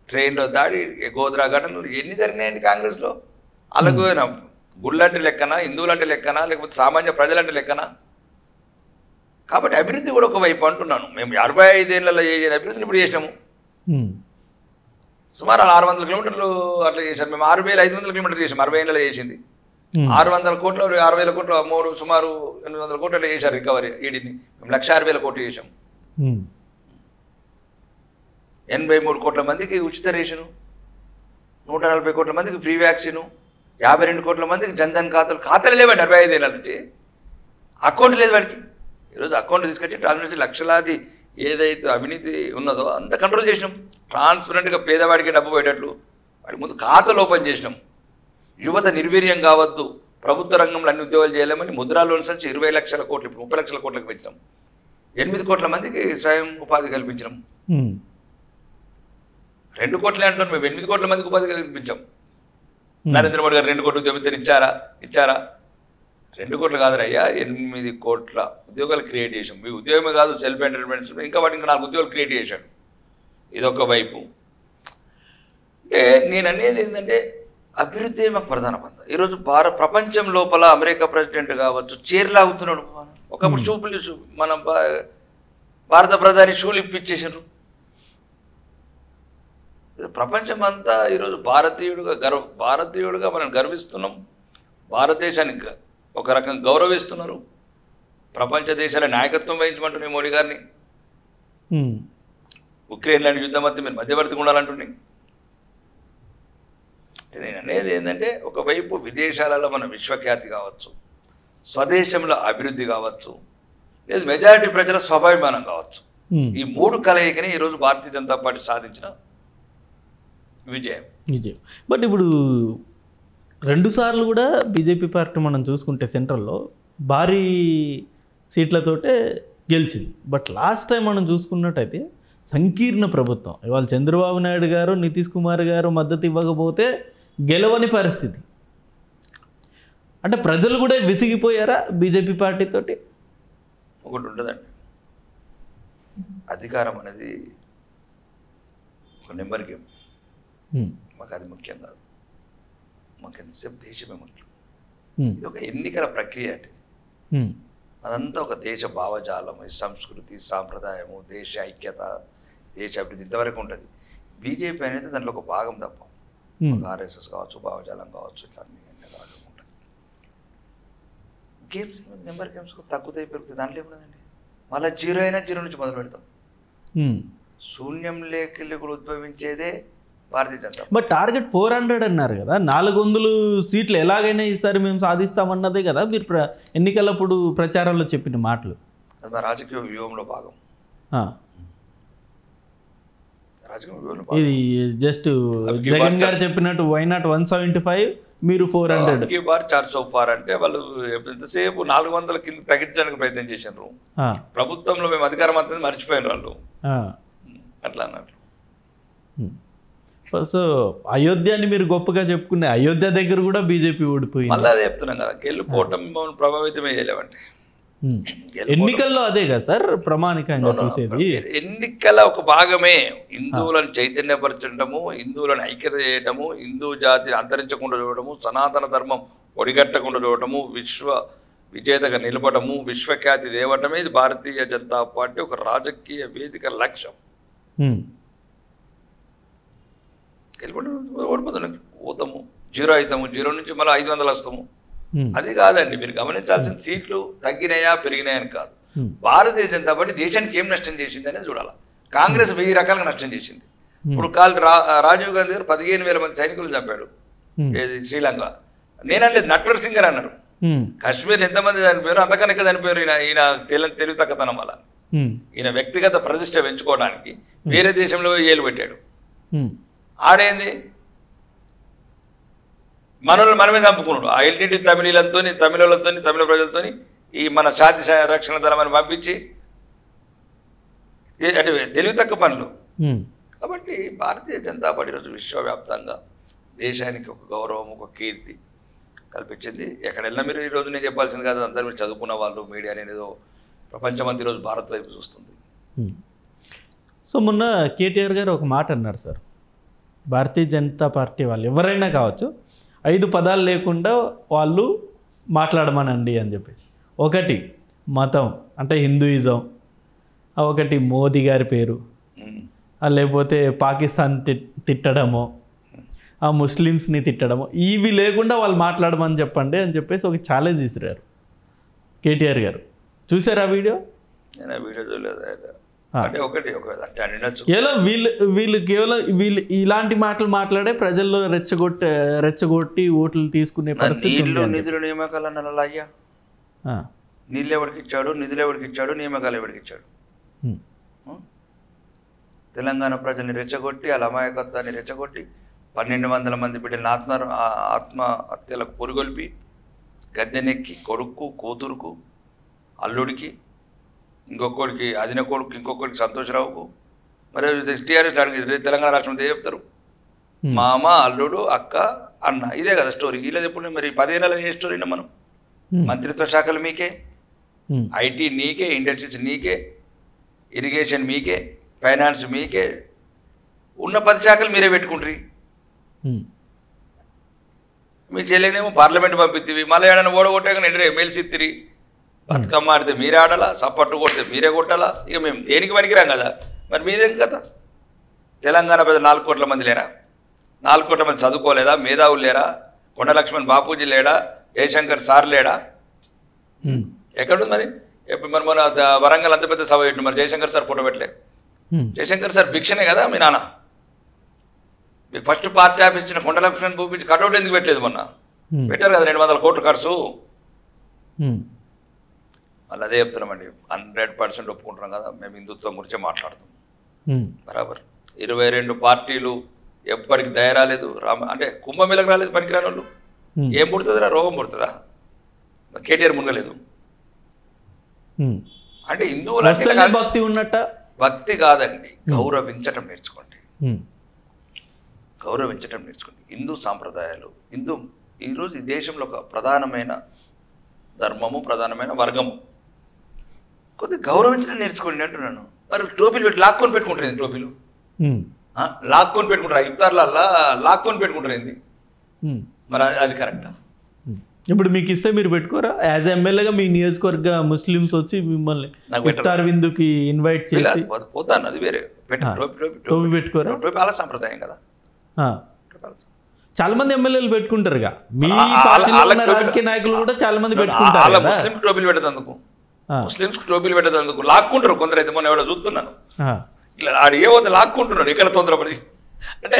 ట్రైన్లో దాడి, గోద్రా ఘటనలు ఎన్ని జరిగినాయండి కాంగ్రెస్లో? అలాగే గుళ్ళంటే లెక్కనా, హిందువులంటే లెక్కనా, లేకపోతే సామాన్య ప్రజలంటే లెక్కనా? కాబట్టి అభివృద్ధి కూడా ఒకవైపు అంటున్నాను. మేము 65 ఏళ్లలో చేసిన అభివృద్ధిని ఇప్పుడు చేసినాము. సుమారు 600 కిలోమీటర్లు అట్లా చేశారు. మేము 6500 కిలోమీటర్లు చేసాము 60 ఏళ్ళలో చేసింది. 600 కోట్లు 6000 కోట్లు సుమారు 800 కోట్లు అట్లా చేశారు రికవరీ. ఈడీని మేము 1,60,000 కోట్లు చేసాము. 83 కోట్ల మందికి ఉచిత రేషను, 140 కోట్ల మందికి ఫ్రీ వ్యాక్సిను, 52 కోట్ల మందికి జన్ధన్ ఖాతాలు లేవండి 65 ఏళ్ళ నుంచి. అకౌంట్ లేదు వాడికి. ఈరోజు అకౌంట్ తీసుకొచ్చి ట్రాన్స్పరెన్సీ లక్షలాది ఏదైతే అవినీతి ఉన్నదో అంత కంట్రోల్ చేసినాం. ట్రాన్స్పరెంట్గా పేదవాడికి డబ్బు పోయేటట్లు వాడి ముందు ఖాతాలు ఓపెన్ చేసినాం. యువత నిర్వీర్యం కావద్దు, ప్రభుత్వ రంగంలో అన్ని ఉద్యోగాలు చేయలేమని ముద్రా లోన్స్ నుంచి 20 లక్షల కోట్లు ఇప్పుడు 30 లక్షల కోట్లకు పెంచినాం. 8 కోట్ల మందికి స్వయం ఉపాధి కల్పించినాం. 2 కోట్లే అంటున్నాం, మేము 8 కోట్ల మందికి ఉపాధి కల్పించాం. నరేంద్ర మోడీ గారు 2 కోట్ల ఉద్యోగం ఇచ్చారా? 2 కోట్లు కాదురయ్యా, 8 కోట్ల ఉద్యోగాలు క్రియేట్ చేసాం. మీ ఉద్యోగమే కాదు, సెల్ఫ్ ఎంటర్ప్రెన్యూర్స్ ఇంకా వాటికి ఇంకా 4 ఉద్యోగాలు క్రియేట్ చేశాడు. ఇదొక వైపు. అంటే నేను అనేది ఏంటంటే అభివృద్ధి మాకు ప్రధాన పంత. ఈరోజు ప్రపంచం లోపల అమెరికా ప్రెసిడెంట్ కావచ్చు చీరలాగుతున్నాడు. ఒకప్పుడు షూపులు మన భారత ప్రధాని షూలు ఇప్పించేసారు. ప్రపంచం అంతా ఈరోజు భారతీయుడుగా మనం గర్విస్తున్నాం. భారతదేశానికి ఒక రకం గౌరవిస్తున్నారు. ప్రపంచ దేశాల నాయకత్వం వహించమంటున్నాయి మోడీ గారిని. ఉక్రెయిన్ లాంటి యుద్ధం మధ్య మీరు మధ్యవర్తిగా ఉండాలంటున్నాయి. నేను అనేది ఏంటంటే ఒకవైపు విదేశాలలో మన విశ్వఖ్యాతి కావచ్చు, స్వదేశంలో అభివృద్ధి కావచ్చు, లేదు మెజారిటీ ప్రజల స్వాభిమానం కావచ్చు. ఈ 3 కలయికని ఈరోజు భారతీయ జనతా పార్టీ సాధించిన విజయం. బట్ ఇప్పుడు 2 సార్లు కూడా బీజేపీ పార్టీ మనం చూసుకుంటే సెంట్రల్లో భారీ సీట్లతోటే గెలిచింది. బట్ లాస్ట్ టైం మనం చూసుకున్నట్టయితే సంకీర్ణ ప్రభుత్వం, ఇవాళ చంద్రబాబు నాయుడు గారు నితీష్ కుమార్ గారు మద్దతు ఇవ్వకపోతే గెలవని పరిస్థితి. అంటే ప్రజలు కూడా విసిగిపోయారా బీజేపీ పార్టీతోటి? ఒకటి ఉంటుందండి, అధికారం అనేది ఒక నెంబర్ గేమ్. మాకు అది ముఖ్యం కాదు, మాకు ఎంతసేపు దేశమే ముఖ్యం. ఇది ఒక ఎన్నికల ప్రక్రియ అంటే అదంతా ఒక దేశ భావజాలం, సంస్కృతి, సాంప్రదాయము, దేశ ఐక్యత, దేశ అభివృద్ధి ఇంతవరకు ఉంటుంది. బీజేపీ అనేది దాంట్లో ఒక భాగం తప్ప. ఆర్ఎస్ఎస్ కావచ్చు, భావజాలం కావచ్చు, ఇట్లా అన్ని భాగం ఉంటుంది. గేమ్స్ నెంబర్ గేమ్స్ తగ్గుతాయి పెరుగుతాయి, దాంట్లో ఏమున్నదండి. మళ్ళీ 0 అయినా 0 నుంచి మొదలు పెడతాం. శూన్యం లేకెళ్ళి కూడా ఉద్భవించేదే భారతీయ జనతా. బట్ టార్గెట్ 400 అన్నారు కదా, 400 సీట్లు ఎలాగైనా ఈసారి మేము సాధిస్తామన్నదే కదా మీరు ఎన్నికలప్పుడు ప్రచారంలో చెప్పిన మాటలు. అది మా రాజకీయ వ్యూహంలో భాగం. ఇది జస్ట్ జగన్ గారు చెప్పినట్టు వై నాట్ 175, మీరు 400. 400 అంటే వాళ్ళు ఎంతసేపు 400 కింద తగ్గించడానికి ప్రయత్నం చేశారు. ప్రభుత్వంలో మేము అధికారం అంతా మర్చిపోయిన వాళ్ళు అట్లా అన్నారు. సో అయోధ్యని మీరు గొప్పగా చెప్పుకునే అయోధ్య దగ్గర కూడా బీజేపీ ఓడిపోయింది. మళ్ళీ అదే చెప్తున్నాం కదా, గెలుపోవటం ప్రభావితమే చేయలేమండి. ఎన్నికల్లో అదే కదా సార్ ప్రామాణికంగా చూసేది. ఎన్నికల ఒక భాగమే హిందువులను చైతన్యపరచడము, హిందువులను ఐక్యత చేయటము, హిందూ జాతిని అంతరించకుండా చూడటము, సనాతన ధర్మం ఒడిగట్టకుండా చూడటము, విజేతగా నిలబడము, విశ్వఖ్యాతి తేవటమే ఇది భారతీయ జనతా పార్టీ ఒక రాజకీయ వేదిక లక్ష్యం. ఓడిపోతాం, పోతాము, 0 అవుతాము, 0 నుంచి మళ్ళీ 500 వస్తాము. అది కాదండి, మీరు గమనించాల్సిన సీట్లు తగ్గినాయా పెరిగినాయని కాదు. భారతీయ జనతా పార్టీ దేశానికి ఏం నష్టం చేసింది అనేది చూడాలి. కాంగ్రెస్ 1000 రకాలుగా నష్టం చేసింది. ఇప్పుడు రాజీవ్ గాంధీ గారు 15,000 మంది సైనికులు చంపాడు శ్రీలంక. నేనంటే నట్వర్ సింగ్ అన్నారు. కాశ్మీర్ ఎంతమంది చనిపోయారు, అంతకన్నా ఎక్కువ చనిపోయారు ఈయన తెలివి తక్కువతనం వల్ల. ఈయన వ్యక్తిగత ప్రతిష్ట పెంచుకోవడానికి వేరే దేశంలో ఏలు పెట్టాడు. ఆడేంది మనల్ని మనమే చంపుకున్నాడు. ఆ ఎల్టీటీ తమిళతో, తమిళ ప్రజలతో ఈ మన శాంతి రక్షణ దళాన్ని పంపించి అంటే తెలివి తక్కువ పనులు. కాబట్టి భారతీయ జనతా పార్టీ రోజు విశ్వవ్యాప్తంగా దేశానికి ఒక గౌరవం, ఒక కీర్తి కల్పించింది. ఎక్కడ వెళ్ళినా మీరు ఈరోజు నేను చెప్పాల్సింది కాదు, అందరూ మీరు చదువుకున్న వాళ్ళు, మీడియా అనేది ప్రపంచమంతా ఈరోజు భారత్ వైపు చూస్తుంది. సో మొన్న కేటీఆర్ గారు ఒక మాట అన్నారు సార్, భారతీయ జనతా పార్టీ వాళ్ళు ఎవరైనా కావచ్చు 5 పదాలు లేకుండా వాళ్ళు మాట్లాడమనండి అని చెప్పేసి. ఒకటి మతం అంటే హిందూయిజం, ఒకటి మోదీ గారి పేరు, లేకపోతే పాకిస్తాన్ తిట్టడమో, ఆ ముస్లిమ్స్ని తిట్టడమో, ఇవి లేకుండా వాళ్ళు మాట్లాడమని చెప్పండి అని చెప్పేసి ఒక ఛాలెంజ్ ఇసిరారు కేటీఆర్ గారు. చూసారా వీడియో? నేను వీడియో చూడలేదు. అంటే ఒకటి కేవలం వీళ్ళు ఇలాంటి మాటలు మాట్లాడే ప్రజల్లో రెచ్చగొట్టి ఓట్లు తీసుకునే పరిస్థితి. నిధులు నియామకాలు అన్న అయ్యా, నీళ్ళు ఎవరికి ఇచ్చాడు, నిధులు ఎవరికి ఇచ్చాడు, నియామకాలు ఎవరికి ఇచ్చాడు? తెలంగాణ ప్రజల్ని రెచ్చగొట్టి, వాళ్ళ అమాయకత్వాన్ని రెచ్చగొట్టి 1200 మంది బిడ్డలను ఆత్మహత్యలకు పొరుగొల్పి గద్దెనెక్కి కొడుకు, కూతురుకు, అల్లుడికి, ఇంకొకడికి అదిన కొడుకు, ఇంకొకరికి సంతోషరావుకు, మరి టీఆర్ఎస్ తెలంగాణ రాష్ట్రం ఏం చెప్తారు? మామ, అల్లుడు, అక్క, అన్న, ఇదే కదా స్టోరీ. ఇలా చెప్పుడు. మరి 10 ఏళ్ళ ఏ స్టోరీనా మనం? మంత్రిత్వ శాఖలు మీకే, ఐటీ నీకే, ఇండస్ట్రీస్ నీకే, ఇరిగేషన్ మీకే, ఫైనాన్స్ మీకే, ఉన్న 10 శాఖలు మీరే పెట్టుకుంటారు. మీ చెల్లెనేమో పార్లమెంట్ పంపిద్ది, మళ్ళీ ఏడైనా ఓడగొట్టాక ఎంటర్ ఎమ్మెల్సీ తిరి బతుకమ్మ ఆడితే మీరే ఆడాలా, సప్పట్టు కొడితే మీరే కొట్టాలా. ఇక మేము దేనికి పనికిరాం కదా. మరి మీదేం కదా? తెలంగాణ ప్రజలు 4 కోట్ల మంది లేరా? 4 కోట్ల మంది చదువుకోలేదా? మేధావులు లేరా? కొండ లక్ష్మణ్ బాపూజీ లేడా? జయశంకర్ సార్ లేడా? ఎక్కడుంది మరి? మరి మన వరంగల్ అంత పెద్ద సభ పెట్టు, మరి జయశంకర్ సార్ ఫోటో పెట్టలే. జయశంకర్ సార్ భిక్షనే కదా మీ నాన్న. మీకు ఫస్ట్ పార్టీ ఆఫీస్ ఇచ్చిన కొండ లక్ష్మణ్ చూపించి కటౌట్ ఎందుకు పెట్టలేదు? మొన్న పెట్టారు కదా 200 కోట్ల ఖర్చు. మళ్ళీ అదే చెప్తున్నామండి, 100% ఒప్పుకుంటున్నాం కదా. మేము హిందుత్వం గురించే మాట్లాడుతాం. బరాబర్ 22 పార్టీలు ఎప్పటికి దయ రాలేదు. అంటే కుంభమేళకు రాలేదు పనికిరాని వాళ్ళు. ఏం పుడుతుందిరా? రోగం పుడుతుందా? కేటీఆర్ మునగలేదు అంటే హిందువులు భక్తి ఉన్నట్ట? భక్తి కాదండి, గౌరవించటం నేర్చుకోండి. గౌరవించటం నేర్చుకోండి. హిందూ సాంప్రదాయాలు, ఈరోజు ఈ దేశంలో ఒక ప్రధానమైన ధర్మము, ప్రధానమైన వర్గము. కొద్దిగా గౌరవించడం నేర్చుకోండి అంటున్నాను. మరి టోపీలు పెట్టి లాక్కొని పెట్టుకుంటారు. టోపీలు లాక్కొని పెట్టుకుంటారు. ఇఫ్తార్లల్లా లాక్కొని పెట్టుకుంటారు. ఏంది మరి? అది కరెక్టా? ఇప్పుడు మీకు ఇస్తే మీరు పెట్టుకోరా? యాజ్ ఎమ్మెల్యేగా మీ నియోజకవర్గ ముస్లిమ్స్ వచ్చి మిమ్మల్ని ఇఫ్తార్ విందుకి ఇన్వైట్ చేసి పోతాను, అది వేరే. టోపీ పెట్టుకోరా? టోపీ వాళ్ళ సాంప్రదాయం కదా. చాలా మంది ఎమ్మెల్యేలు పెట్టుకుంటారుగా. మీ పార్టీలో ఉన్న రాజకీయ నాయకులు కూడా చాలా మంది పెట్టుకుంటారు. ముస్లిం టోపీలు పెట్టేందుకు, ముస్లిమ్స్ టోపీలు పెట్టేందుకు లాక్కుంటారు కొందరు. అయితే మొన్న ఎవడో చూస్తున్నాను, ఇట్లా ఆడు ఏమవుతుంది లాక్కుంటున్నాడు. ఇక్కడ తొందరపడి అంటే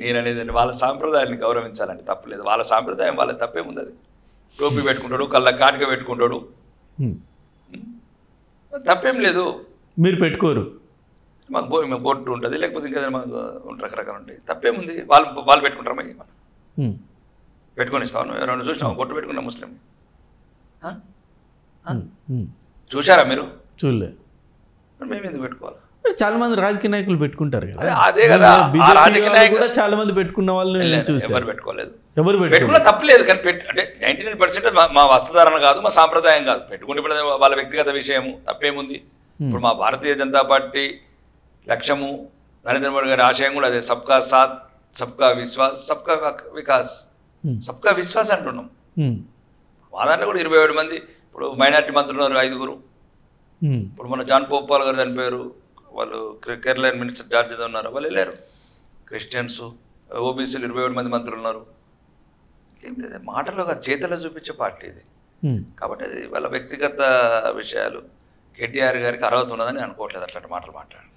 నేను అనేది వాళ్ళ సాంప్రదాయాన్ని గౌరవించాలండి, తప్పలేదు. వాళ్ళ సాంప్రదాయం వాళ్ళ తప్పేముంది. అది టోపీ పెట్టుకుంటాడు, కళ్ళ కాటిక పెట్టుకుంటాడు, తప్పేం లేదు. మీరు పెట్టుకోరు? మాకు బొట్టు ఉంటుంది, లేకపోతే ఇంకా మాకు రకరకాలు ఉంటాయి. తప్పేముంది? వాళ్ళు పెట్టుకుంటారు. మరి మనం పెట్టుకొని ఇస్తాను. ఎవరైనా చూసినా బొట్టు పెట్టుకున్నా ముస్లిం చూసారా మీరు? చూడలే. మేము ఎందుకు పెట్టుకోవాలి? చాలా మంది రాజకీయ నాయకులు పెట్టుకుంటారు కదా. అదే కదా, రాజకీయ నాయకులు చాలా మంది పెట్టుకున్న వాళ్ళు ఎవరు పెట్టుకోలేదు. ఎవరు పెట్టుకున్నా తప్పలేదు. కానీ అంటే 99% మా వస్త్రధారణ కాదు, మా సాంప్రదాయం కాదు. పెట్టుకుంటే వాళ్ళ వ్యక్తిగత విషయము, తప్పేముంది? ఇప్పుడు మా భారతీయ జనతా పార్టీ లక్ష్యము, నరేంద్ర మోడీ గారి ఆశయం కూడా అదే. సబ్కా సాత్, సబ్కా విశ్వాస్, సబ్కా వికాస్. సబ్కా విశ్వాస్ అంటున్నాం. మా దాంట్లో కూడా 27 మంది ఇప్పుడు మైనార్టీ మంత్రులు ఉన్నారు, 5గురు. ఇప్పుడు మన జాన్ పోపాల్ గారు చనిపోయారు, వాళ్ళు కేరళ మినిస్టర్ జార్జ్ ఏదో ఉన్నారు, వాళ్ళు వెళ్ళారు. క్రిస్టియన్స్, ఓబీసీలు 27 మంది మంత్రులు ఉన్నారు. ఏం లేదు, మాటలో చేతలో చూపించే పార్టీ ఇది. కాబట్టి అది వాళ్ళ వ్యక్తిగత విషయాలు. కేటీఆర్ గారికి అర్హత ఉన్నదని అనుకోవట్లేదు అట్లాంటి మాటలు మాట్లాడారు.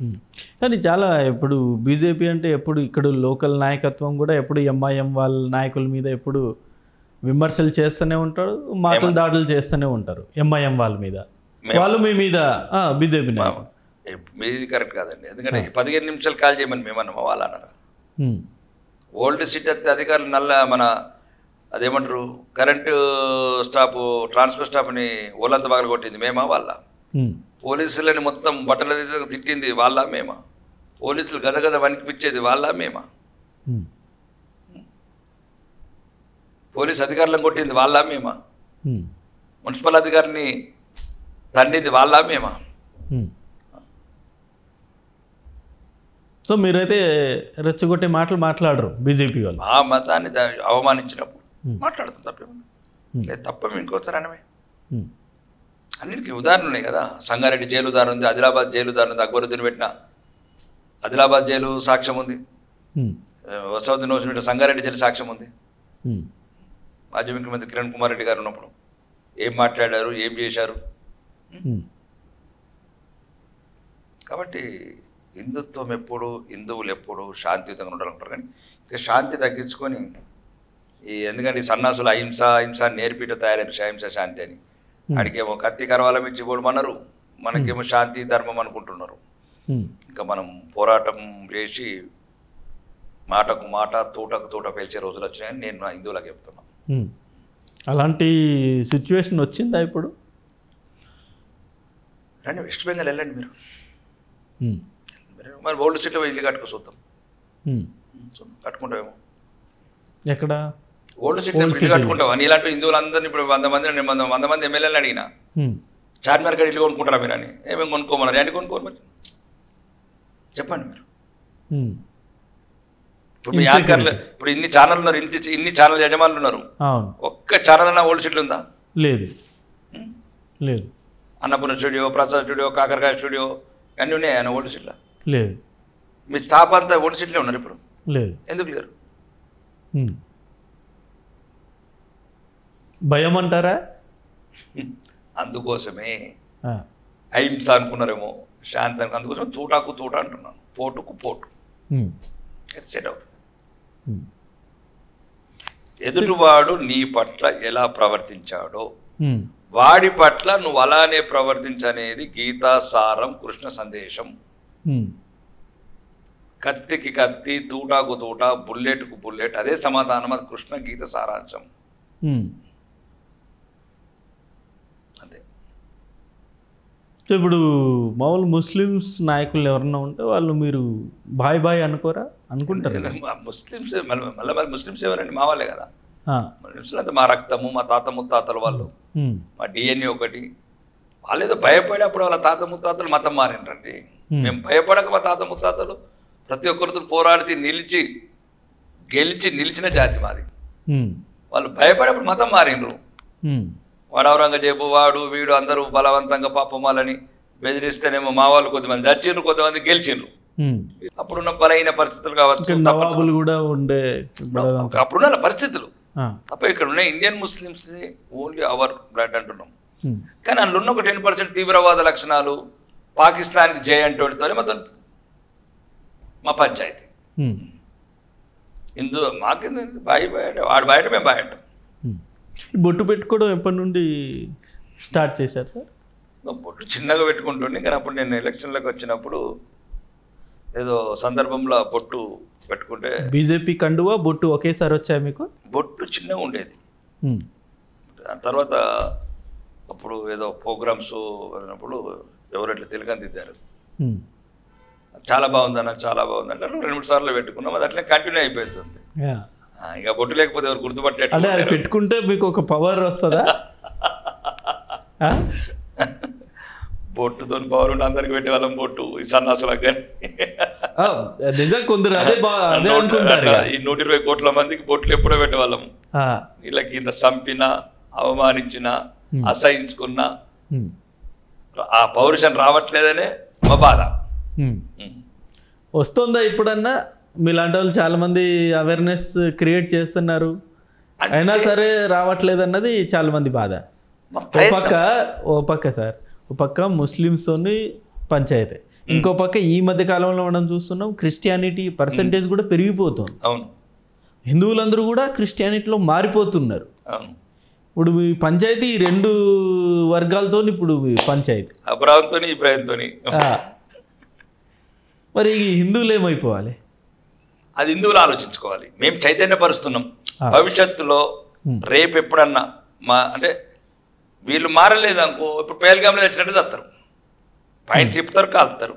కానీ చాలా ఇప్పుడు బీజేపీ అంటే ఎప్పుడు ఇక్కడ లోకల్ నాయకత్వం కూడా ఎప్పుడు ఎంఐఎం వాళ్ళ నాయకుల మీద ఎప్పుడు విమర్శలు చేస్తూనే ఉంటారు, మాటలు దాడులు చేస్తూనే ఉంటారు ఎంఐఎం వాళ్ళ మీద. వాళ్ళు మీ మీద బీజేపీ మీది కరెక్ట్ కాదండి. ఎందుకంటే 15 నిమిషాలు కాల్ చేయమని మేమన్నామా? వాళ్ళు అన్నారా? ఓల్డ్ సిటీ అధికారులు మన అదేమంటారు కరెంటు స్టాప్, ట్రాన్స్ఫర్ స్టాప్ని ఓళ్ళంతా బాగా కొట్టింది మేమా? వాళ్ళ పోలీసులని మొత్తం బట్టల తిట్టింది వాళ్ళ మేమా? పోలీసులు గజగజ వణికిపించేది వాళ్ళ మేమా? పోలీస్ అధికారులను కొట్టింది వాళ్ళ మేమా? మున్సిపల్ అధికారిని తండింది వాళ్ళ మేమా? సో మీరైతే రెచ్చగొట్టే మాటలు మాట్లాడరు బీజేపీ వాళ్ళు. ఆ మతాన్ని అవమానించినప్పుడు మాట్లాడుతాం, తప్పేముంది? లేదు తప్ప ఇంకోసారి అనమే. అన్నిటికీ ఉదాహరణ ఉన్నాయి కదా. సంగారెడ్డి జైలు ఉదాహరణ ఉంది, ఆదిలాబాద్ జైలు ఉదాహరణ ఉంది. అక్బరుద్దీన్ పెట్టిన ఆదిలాబాద్ జైలు సాక్ష్యం ఉంది, వసవుద్దీన్ ఓవైసీ పెట్టిన సంగారెడ్డి జైలు సాక్ష్యం ఉంది. మాజీ ముఖ్యమంత్రి కిరణ్ కుమార్ రెడ్డి గారు ఉన్నప్పుడు ఏం మాట్లాడారు, ఏం చేశారు. కాబట్టి హిందుత్వం ఎప్పుడు, హిందువులు ఎప్పుడు శాంతియుతంగా ఉండాలంటారు. కానీ ఇక శాంతి తగ్గించుకొని ఎందుకంటే ఈ సన్నాసులు అహింస హింస నేర్పిట తయారైన అహింస శాంతి అని, అడిగేమో కత్తి కరవాలం ఇచ్చి పోడమన్నారు, మనకేమో శాంతి ధర్మం అనుకుంటున్నారు. ఇంకా మనం పోరాటం చేసి మాటకు మాట తూటకు తూట పేల్చే రోజులు వచ్చినాయని నేను నా హిందువులకు చెప్తున్నాను. అలాంటి సిచ్యువేషన్ వచ్చిందా ఇప్పుడు? రండి వెస్ట్ బెంగాల్ వెళ్ళండి మీరు, మరి ఓల్డ్ సిటీలో ఇల్లు కట్టుకో చూద్దాం. కట్టుకుంటామేమో. ఎక్కడ ఓల్డ్ సిటీలో ఇల్లు కట్టుకుంటావా? నీలాంటి హిందువులందరినీ ఇప్పుడు 100 మంది ఎమ్మెల్యేలు అడిగినా చార్మినార్ కాడ ఇల్లు కొనుక్కుంటారా మీరు అని. ఏమేమి కొనుక్కోమన్నారు, ఏంటి కొనుక్కోరు మరి చెప్పండి మీరు. ఇప్పుడు మీ యాంకర్లు ఇప్పుడు ఇన్ని ఛానల్ ఉన్నారు, ఇన్ని ఛానల్ యజమానులు ఉన్నారు, ఒక్క ఛానల్ అన్న ఓల్డ్ సిటీలో ఉందా? లేదు లేదు. అన్నపూర్ణ స్టూడియో, ప్రసాద్ స్టూడియో, కాకరకాయ స్టూడియో అన్నీ ఉన్నాయి ఆయన ఓల్డ్ సిటీలో. లేదు. మీ స్టాఫ్ అంతా ఓల్డ్ సిటీలో ఉన్నారు ఇప్పుడు. లేదు. ఎందుకు లేరు? భయం అంటారా? అందుకోసమే అహింస అనుకున్నారేమో, శాంతి అనుకు, అందుకోసం తూటాకు తూట అంటున్నాను, పోటుకు పోటు సెట్ అవుతుంది. ఎదుటివాడు నీ పట్ల ఎలా ప్రవర్తించాడో వాడి పట్ల నువ్వు అలానే ప్రవర్తించనేది గీతా సారం, కృష్ణ సందేశం. కత్తికి కత్తి, తూటాకు తూట, బుల్లెట్కు బుల్లెట్, అదే సమాధానం. అది కృష్ణ గీత సారాంశం. అదే. ఇప్పుడు మామూలు ముస్లిమ్స్ నాయకులు ఎవరన్నా ఉంటే వాళ్ళు మీరు బాయ్ బాయ్ అనుకోరా? అనుకుంటారు. ముస్లిమ్స్ మళ్ళీ ముస్లిమ్స్ ఎవరండి? మా వాళ్ళే కదా. ముస్లిమ్స్ అంతా మా రక్తము, మా తాత ముత్తాతలు వాళ్ళు, మా డిఎన్ఏ ఒకటి. వాళ్ళు ఏదో భయపడి అప్పుడు వాళ్ళ తాత ముత్తాతలు మతం మారిండ్రండి. మేము భయపడక మా తాత ముత్తాతలు ప్రతి ఒక్కరితో పోరాడి గెలిచి నిలిచిన జాతి మాది. వాళ్ళు భయపడేప్పుడు మతం మారిండ్రు. వాడు ఔరంగజేబు, వాడు వీడు అందరూ బలవంతంగా పాపమాలని బెదిరిస్తేనేమో మా వాళ్ళు కొద్దిమంది చచ్చిండ్రు, కొంతమంది గెలిచిండ్రు. అప్పుడున్న బలైన పరిస్థితులు కావచ్చు, అప్పుడున్న పరిస్థితులు తప్ప ఇక్కడ ఉన్న Indian Muslims only our blood అంటున్నాం. కానీ అందులో ఉన్న ఒక 10% తీవ్రవాద లక్షణాలు, పాకిస్తాన్కి జై అంటోడితోనే మొత్తం మా పంచాయతీ. హిందూ మాకేంది బాయ్ బయట, వాడు బయట మేము బయట. బొట్టు పెట్టుకోవడం ఎప్పటి నుండి స్టార్ట్ చేశారు సార్? బొట్టు చిన్నగా పెట్టుకుంటుండే, కానీ అప్పుడు నేను ఎలక్షన్లకు వచ్చినప్పుడు ఏదో సందర్భంలో బొట్టు పెట్టుకుంటే. బీజేపీ కండువా బొట్టు ఒకేసారి వచ్చాయి మీకు? బొట్టు చిన్నగా ఉండేది. దాని తర్వాత అప్పుడు ఏదో ప్రోగ్రామ్స్ వెళ్ళినప్పుడు ఎవరెట్లా తిలకని దిద్దారు, చాలా బాగుందన్న, చాలా బాగుందంటే 2-3 సార్లు పెట్టుకున్నాం. అది అట్లే కంటిన్యూ అయిపోతుంది. ఇక బొట్టు లేకపోతే ఎవరు గుర్తుపట్టే పెట్టుకుంటే మీకు ఒక పవర్ వస్తుందా? బొట్టుతో పవర్ ఉంటే అందరికి పెట్టే వాళ్ళం బొట్టు, ఈ సన్నాసులకు. కానీ కొందరు అదే అనుకుంటారు. ఈ 120 కోట్ల మందికి బొట్లు ఎప్పుడో పెట్టేవాళ్ళము. వీళ్ళకి ఇంత చంపిన, అవమానించిన, అసహించుకున్న ఆ పౌరుషం రావట్లేదనే మా బాధ. వస్తుందా ఇప్పుడన్నా? మీలాంటి వాళ్ళు చాలా మంది అవేర్నెస్ క్రియేట్ చేస్తున్నారు, అయినా సరే రావట్లేదు అన్నది చాలా మంది బాధ. ఓ పక్క సార్, ఒక పక్క ముస్లిమ్స్తోని పంచాయతీ, ఇంకో పక్క ఈ మధ్య కాలంలో మనం చూస్తున్నాం క్రిస్టియానిటీ పర్సంటేజ్ కూడా పెరిగిపోతుంది. అవును, హిందువులందరూ కూడా క్రిస్టియానిటీలో మారిపోతున్నారు. ఇప్పుడు మీ పంచాయతీ 2 వర్గాలతో ఇప్పుడు పంచాయతీ, మరి హిందువులు ఏమైపోవాలి? అది హిందువులు ఆలోచించుకోవాలి. మేము చైతన్యపరుస్తున్నాం. భవిష్యత్తులో రేపు ఎప్పుడన్నా అంటే వీళ్ళు మారలేదు అనుకో, ఇప్పుడు పహల్గామ్లో వచ్చినట్టు చస్తారు, పాయింట్ తిప్పుతారు, కాలుతారు.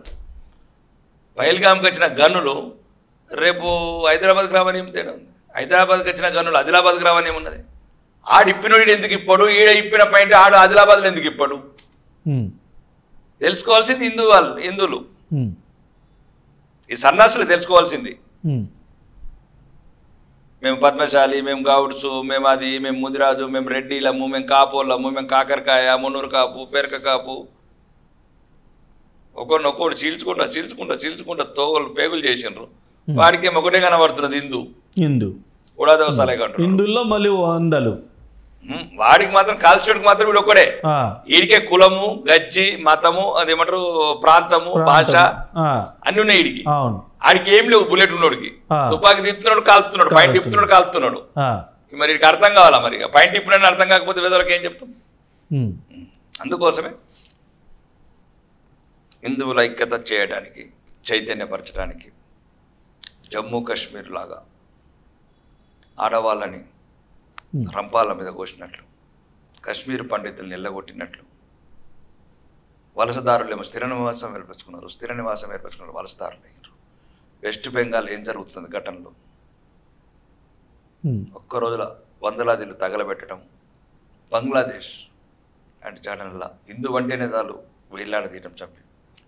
పహల్గామ్కి వచ్చిన గన్నులు రేపు హైదరాబాద్కి రావని ఏం తేడా ఉంది? హైదరాబాద్కి వచ్చిన గన్నులు ఆదిలాబాద్కి రావని ఏమున్నది? ఆడిప్పినోడు ఎందుకు ఇప్పాడు? ఈడ ఇప్పిన పాయింట్ ఆడు ఆదిలాబాద్లో ఎందుకు ఇప్పాడు? తెలుసుకోవాల్సింది హిందువులు. ఈ సన్నాసులు తెలుసుకోవాల్సింది. మేము పద్మశాలి, మేము గౌడ్సు, మేము అది, మేము ముదిరాజు, మేము రెడ్డిలము, మేము కాపోళ్ళము, మేము కాకరకాయ, మున్నూరు కాపు, పెరక కాపు, ఒకరినొక్కడు చీల్చుకుంటా తోగలు పేగులు చేసిండ్రు. వాడికి ఒకటే కనబడుతున్నది హిందూ కూడా దేవస్థాలే కంటారు. హిందువుల్లో మళ్ళీ వందలు. వాడికి మాత్రం కాల్చోడికి మాత్రం వీడు ఒక్కడే. వీడికే కులము, గజ్జి, మతము, అదేమంటారు ప్రాంతము, భాష అన్ని ఉన్నాయి వీడికి. ఆడికి ఏం లేవు. బుల్లెట్ ఉన్నోడికి తుపాకి తిప్పుతున్నాడు, కాల్తున్నాడు, పైన తిప్పుతున్నాడు, కాల్తున్నాడు. మరి వీడికి అర్థం కావాలా? మరి పైన తిప్పుతున్నాడు అర్థం కాకపోతే వేదోళ్ళకి ఏం చెప్తాం? అందుకోసమే హిందువుల ఐక్యత చేయడానికి, చైతన్యపరచడానికి జమ్మూ కాశ్మీర్ లాగా ఆడవాళ్ళని రంపాల మీద కోసినట్లు, కాశ్మీర్ పండితులు నిల్లగొట్టినట్లు, వలసదారులేమో స్థిర నివాసం ఏర్పరచుకున్నారు, వలసదారులు అయ్యారు. వెస్ట్ బెంగాల్ ఏం జరుగుతుంది ఘటనలో? ఒక్క రోజుల వందలాదిలు తగలబెట్టడం, బంగ్లాదేశ్ లాంటి ఘటనల హిందూ వంటేనే చాలు వేలాడదీయడం, చంపి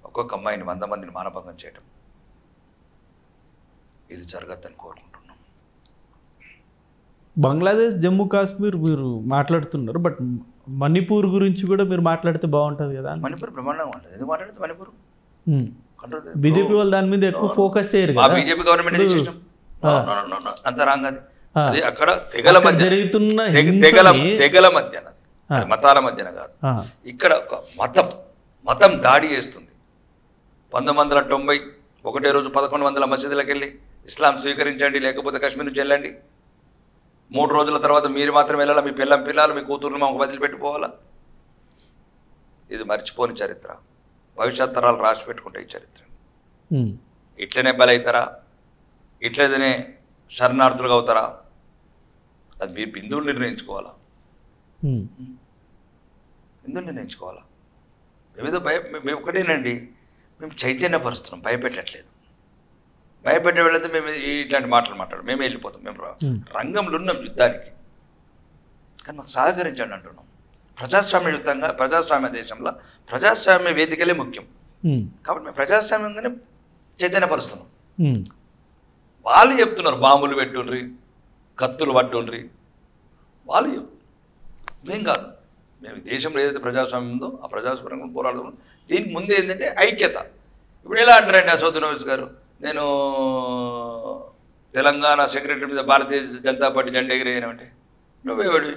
ఒక్కొక్క అమ్మాయిని 100 మందిని మానభంగం చేయడం. ఇది జరగద్దని కోరుకుంటున్నాం. బంగ్లాదేశ్, జమ్మూ కాశ్మీర్ మీరు మాట్లాడుతున్నారు, బట్ మణిపూర్ గురించి కూడా మీరు మాట్లాడితే బాగుంటుంది కదా. మణిపూర్ బ్రహ్మాండంగా ఉంటుంది. ఎందుకు మాట్లాడితే మణిపూర్ బీజేపీ వాళ్ళు దాని మీద ఎక్కువ ఫోకస్ చేయరు కదా. బీజేపీ గవర్నమెంట్ అంత రాంగ్. అది అక్కడ తెగల మధ్య జరుగుతున్న తెగల మధ్యన, మతాల మధ్యన కాదు. ఇక్కడ ఒక మతం దాడి చేస్తుంది. 1990 ఒకటే రోజు 1100 మసీదులకు వెళ్ళి ఇస్లాం స్వీకరించండి, లేకపోతే కాశ్మీర్ నుంచి వెళ్ళండి. 3 రోజుల తర్వాత మీరు మాత్రం వెళ్ళాలా, మీ పిల్లలు, మీ కూతుర్లు మాకు వదిలిపెట్టిపోవాలా? ఇది మర్చిపోని చరిత్ర. భవిష్యత్ తరాలు రాసి పెట్టుకుంటే ఈ చరిత్ర. ఇట్లనే బలవుతారా? ఇట్లనే శరణార్థులుగా అవుతారా? అది మీరు హిందువులు నిర్ణయించుకోవాలా. హిందువులు నిర్ణయించుకోవాలా. ఏదో మేము ఒకటేనండి, మేము చైతన్యపరుస్తున్నాం, భయపెట్టట్లేదు. భయపెట్టే వెళ్ళితే మేము ఇట్లాంటి మాటలు మాట్లాడు, మేమే వెళ్ళిపోతాం. మేము రంగంలో ఉన్నాం యుద్ధానికి, కానీ మాకు సహకరించండి అంటున్నాం. ప్రజాస్వామ్యయుతంగా, ప్రజాస్వామ్య దేశంలో ప్రజాస్వామ్య వేదికలే ముఖ్యం. కాబట్టి మేము ప్రజాస్వామ్యంగానే చైతన్యపరుస్తున్నాం. వాళ్ళు చెప్తున్నారు బాంబులు పెట్టుండ్రి, కత్తులు పట్టుండ్రి. వాళ్ళు మేం కాదు. మేము దేశంలో ఏదైతే ప్రజాస్వామ్యం ఉందో ఆ ప్రజాస్వామ్యం పోరాడుతున్నాం. దీనికి ముందు ఏంటంటే ఐక్యత. ఇప్పుడు ఎలా అంటారండి అసోద్ గారు, నేను తెలంగాణ సెక్రటరీ మీద భారతీయ జనతా పార్టీ జెండా ఎగిరేయనంటే నువ్వేవాడివి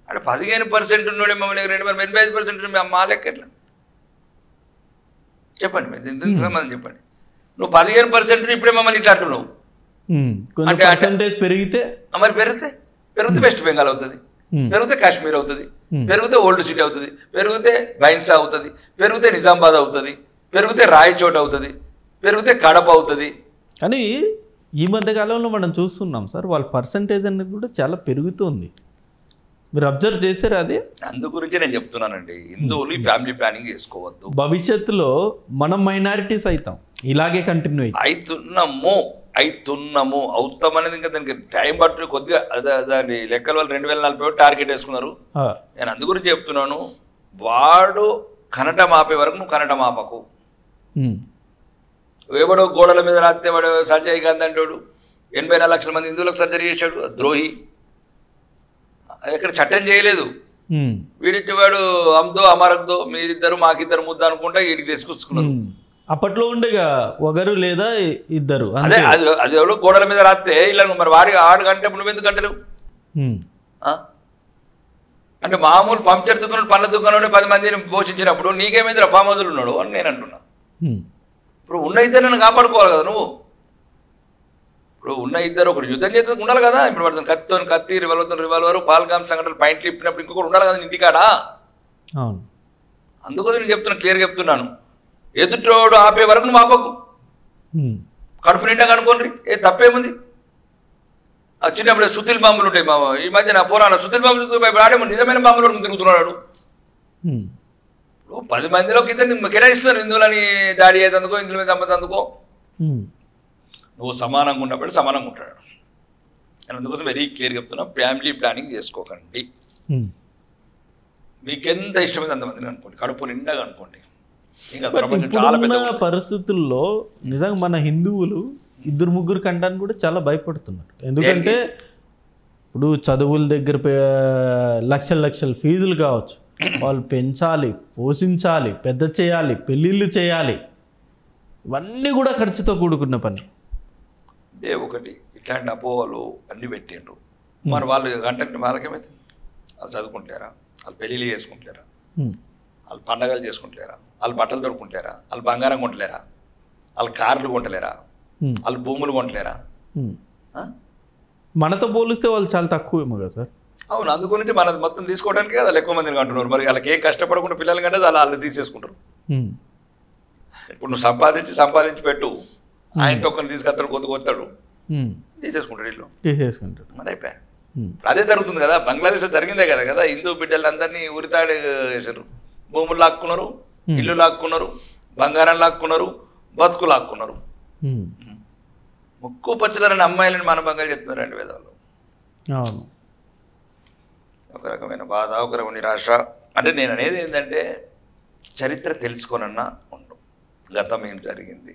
అంటే 15% ఉన్నోడే మమ్మల్ని ఎగిరేయండి, మరి 85% మా లెక్క ఎట్లా చెప్పండి? దీనికి సంబంధం చెప్పండి. నువ్వు 15% ఇప్పుడే మమ్మల్ని ఇట్లా అంటున్నావు అంటే పర్సెంటేజ్ పెరిగితే, మరి పెరిగితే వెస్ట్ బెంగాల్ అవుతుంది, పెరిగితే కాశ్మీర్ అవుతుంది, పెరిగితే ఓల్డ్ సిటీ అవుతుంది, పెరిగితే బైన్సా అవుతుంది, పెరిగితే నిజామాబాద్ అవుతుంది, పెరిగితే రాయచోట అవుతుంది, పెరిగితే కడప అవుతుంది. కానీ ఈ మధ్య కాలంలో మనం చూస్తున్నాం సార్, వాళ్ళ పర్సంటేజ్ అనేది కూడా చాలా పెరుగుతుంది. మీరు అబ్జర్వ్ చేశారు అది? అందు గురించి నేను చెప్తున్నానండి, హిందువులు ఫ్యామిలీ ప్లానింగ్ చేసుకోవద్దు. భవిష్యత్తులో మనం మైనారిటీస్ అవుతాం, ఇలాగే కంటిన్యూ అవుతున్నాము అవుతామనేది ఇంకా దానికి టైం పట్టు కొద్దిగా. దాని లెక్కల వాళ్ళు 2040 టార్గెట్ వేసుకున్నారు. నేను అందు గురించి చెప్తున్నాను, వాడు కనటం ఆపే వరకు నువ్వు కనటం ఆపకు. ఎవడో గోడల మీద రాస్తే వాడు సంజయ్ గాంధీ అంటాడు 84 లక్షల మంది హిందువులకు సర్జరీ చేశాడు, ద్రోహి. ఇక్కడ చట్టం చేయలేదు. వీడిచ్చి వాడు అమ్దో అమరక్దో మీరిద్దరు మాకిద్దరు ముద్ద అనుకుంటా వీడికి తీసుకొచ్చుకున్నారు. అప్పట్లో ఉండేగా ఒకరు లేదా ఇద్దరు, అదే అది ఎవడో గోడల మీద రాస్తే ఇలా మరి వాడి ఆడు కంటే నువ్వెందుకు అంటలేవు? అంటే మామూలు పంక్చర్ దుకాణం పండ్ల దుకాణంలో 10 మందిని పోషించినప్పుడు నీకేమైంది ఫామ్ హౌస్లు ఉన్నాడు అని నేను అంటున్నా. ఇప్పుడు ఉన్న ఇద్దరు నన్ను కాపాడుకోవాలి కదా నువ్వు. ఇప్పుడు ఉన్న ఇద్దరు ఒకటి యుద్ధం చేస్తే ఉండాలి కదా. ఇప్పుడు పడుతుంది కత్తి రివాల్వర్ పాల్గామ్ సంఘటనలు పాయింట్లు ఇప్పినప్పుడు ఇంకొకటి ఉండాలి కదా ఇంటికాడా. అందుకోసం నేను చెప్తున్నాను, క్లియర్గా చెప్తున్నాను, ఎదుటోడు ఆపే వరకు నువ్వు ఆపకు. కడుపు నిండా కనుకోండి, ఏ తప్పేముంది? ఆ చిన్నప్పుడు సుతిల్ బాంబులు ఉంటాయి మా ఈ మధ్య నా పోరాడు సుతిల్ బాంబులు ఆడే నిజమైన బాంబులు తిరుగుతున్నాడు. 10 మందిలోకి ఇద్దరు కేటాయిస్తున్నారు హిందువులని దాడి అయ్యేందుకో హిందువుల మీద చంపేందుకో. నువ్వు సమానంగా ఉన్నప్పుడు సమానంగా ఉంటాడు. నేను అందుకోసం వెరీ క్లియర్గా చెప్తున్నా, ఫ్యామిలీ ప్లానింగ్ చేసుకోకండి. మీకు ఎంత ఇష్టమైంది అంతమందిని అనుకోండి, కడుపు నిండాగా అనుకోండి. ఇంకా ప్రపంచం చాలా ఇప్పుడున్న పెద్ద పరిస్థితుల్లో నిజంగా మన హిందువులు 2-3 కంటానికి కూడా చాలా భయపడుతున్నారు. ఎందుకంటే ఇప్పుడు చదువుల దగ్గర లక్షల ఫీజులు కావచ్చు, వాళ్ళు పెంచాలి, పోషించాలి, పెద్ద చేయాలి, పెళ్ళిళ్ళు చేయాలి, ఇవన్నీ కూడా ఖర్చుతో కూడుకున్న పని. ఇదే ఒకటి ఇట్లాంటి అపోహలు అన్నీ పెట్టిండ్రు. మరి వాళ్ళు అంటే వాళ్ళకేమైతుంది? వాళ్ళు చదువుకుంటారా, వాళ్ళు పెళ్ళిళ్ళు చేసుకుంటారా, వాళ్ళు పండగలు చేసుకుంటారా, వాళ్ళు బట్టలు దొరుకుంటారా, వాళ్ళు బంగారం కొంటలేరా, వాళ్ళు కార్లు కొంటలేరా, వాళ్ళు భూములు కొంటలేరా? మనతో పోలిస్తే వాళ్ళు చాలా తక్కువేమో కదా సార్. అవును, అందుగురించి మన మొత్తం తీసుకోవడానికి వాళ్ళు ఎక్కువ మందిని కంటున్నారు. మరి వాళ్ళకి ఏం కష్టపడకుండా పిల్లలు కంటే వాళ్ళు తీసేసుకుంటారు. ఇప్పుడు నువ్వు సంపాదించి పెట్టు, ఆయనతో ఒకరిని తీసుకొస్తాడు, కొత్తాడు, తీసేసుకుంటాడు, ఇల్లు తీసేసుకుంటాడు, మరి అయిపోయా. అదే జరుగుతుంది కదా, బంగ్లాదేశ్ జరిగిందే కదా. హిందూ బిడ్డలందరినీ ఉరితాడు వేసారు, భూములు లాక్కున్నారు, ఇల్లు లాక్కున్నారు, బంగారం లాక్కున్నారు, బతుకు లాక్కున్నారు. ముక్కు పచ్చలని అమ్మాయిలను మన బంగారు చెప్తున్నారండి వేదాలు. అవును, ఒక రకమైన బాధ, ఒక రకమైన నిరాశ. అంటే నేను అనేది ఏంటంటే చరిత్ర తెలుసుకోనన్నా ఉండు, గతం ఏం జరిగింది,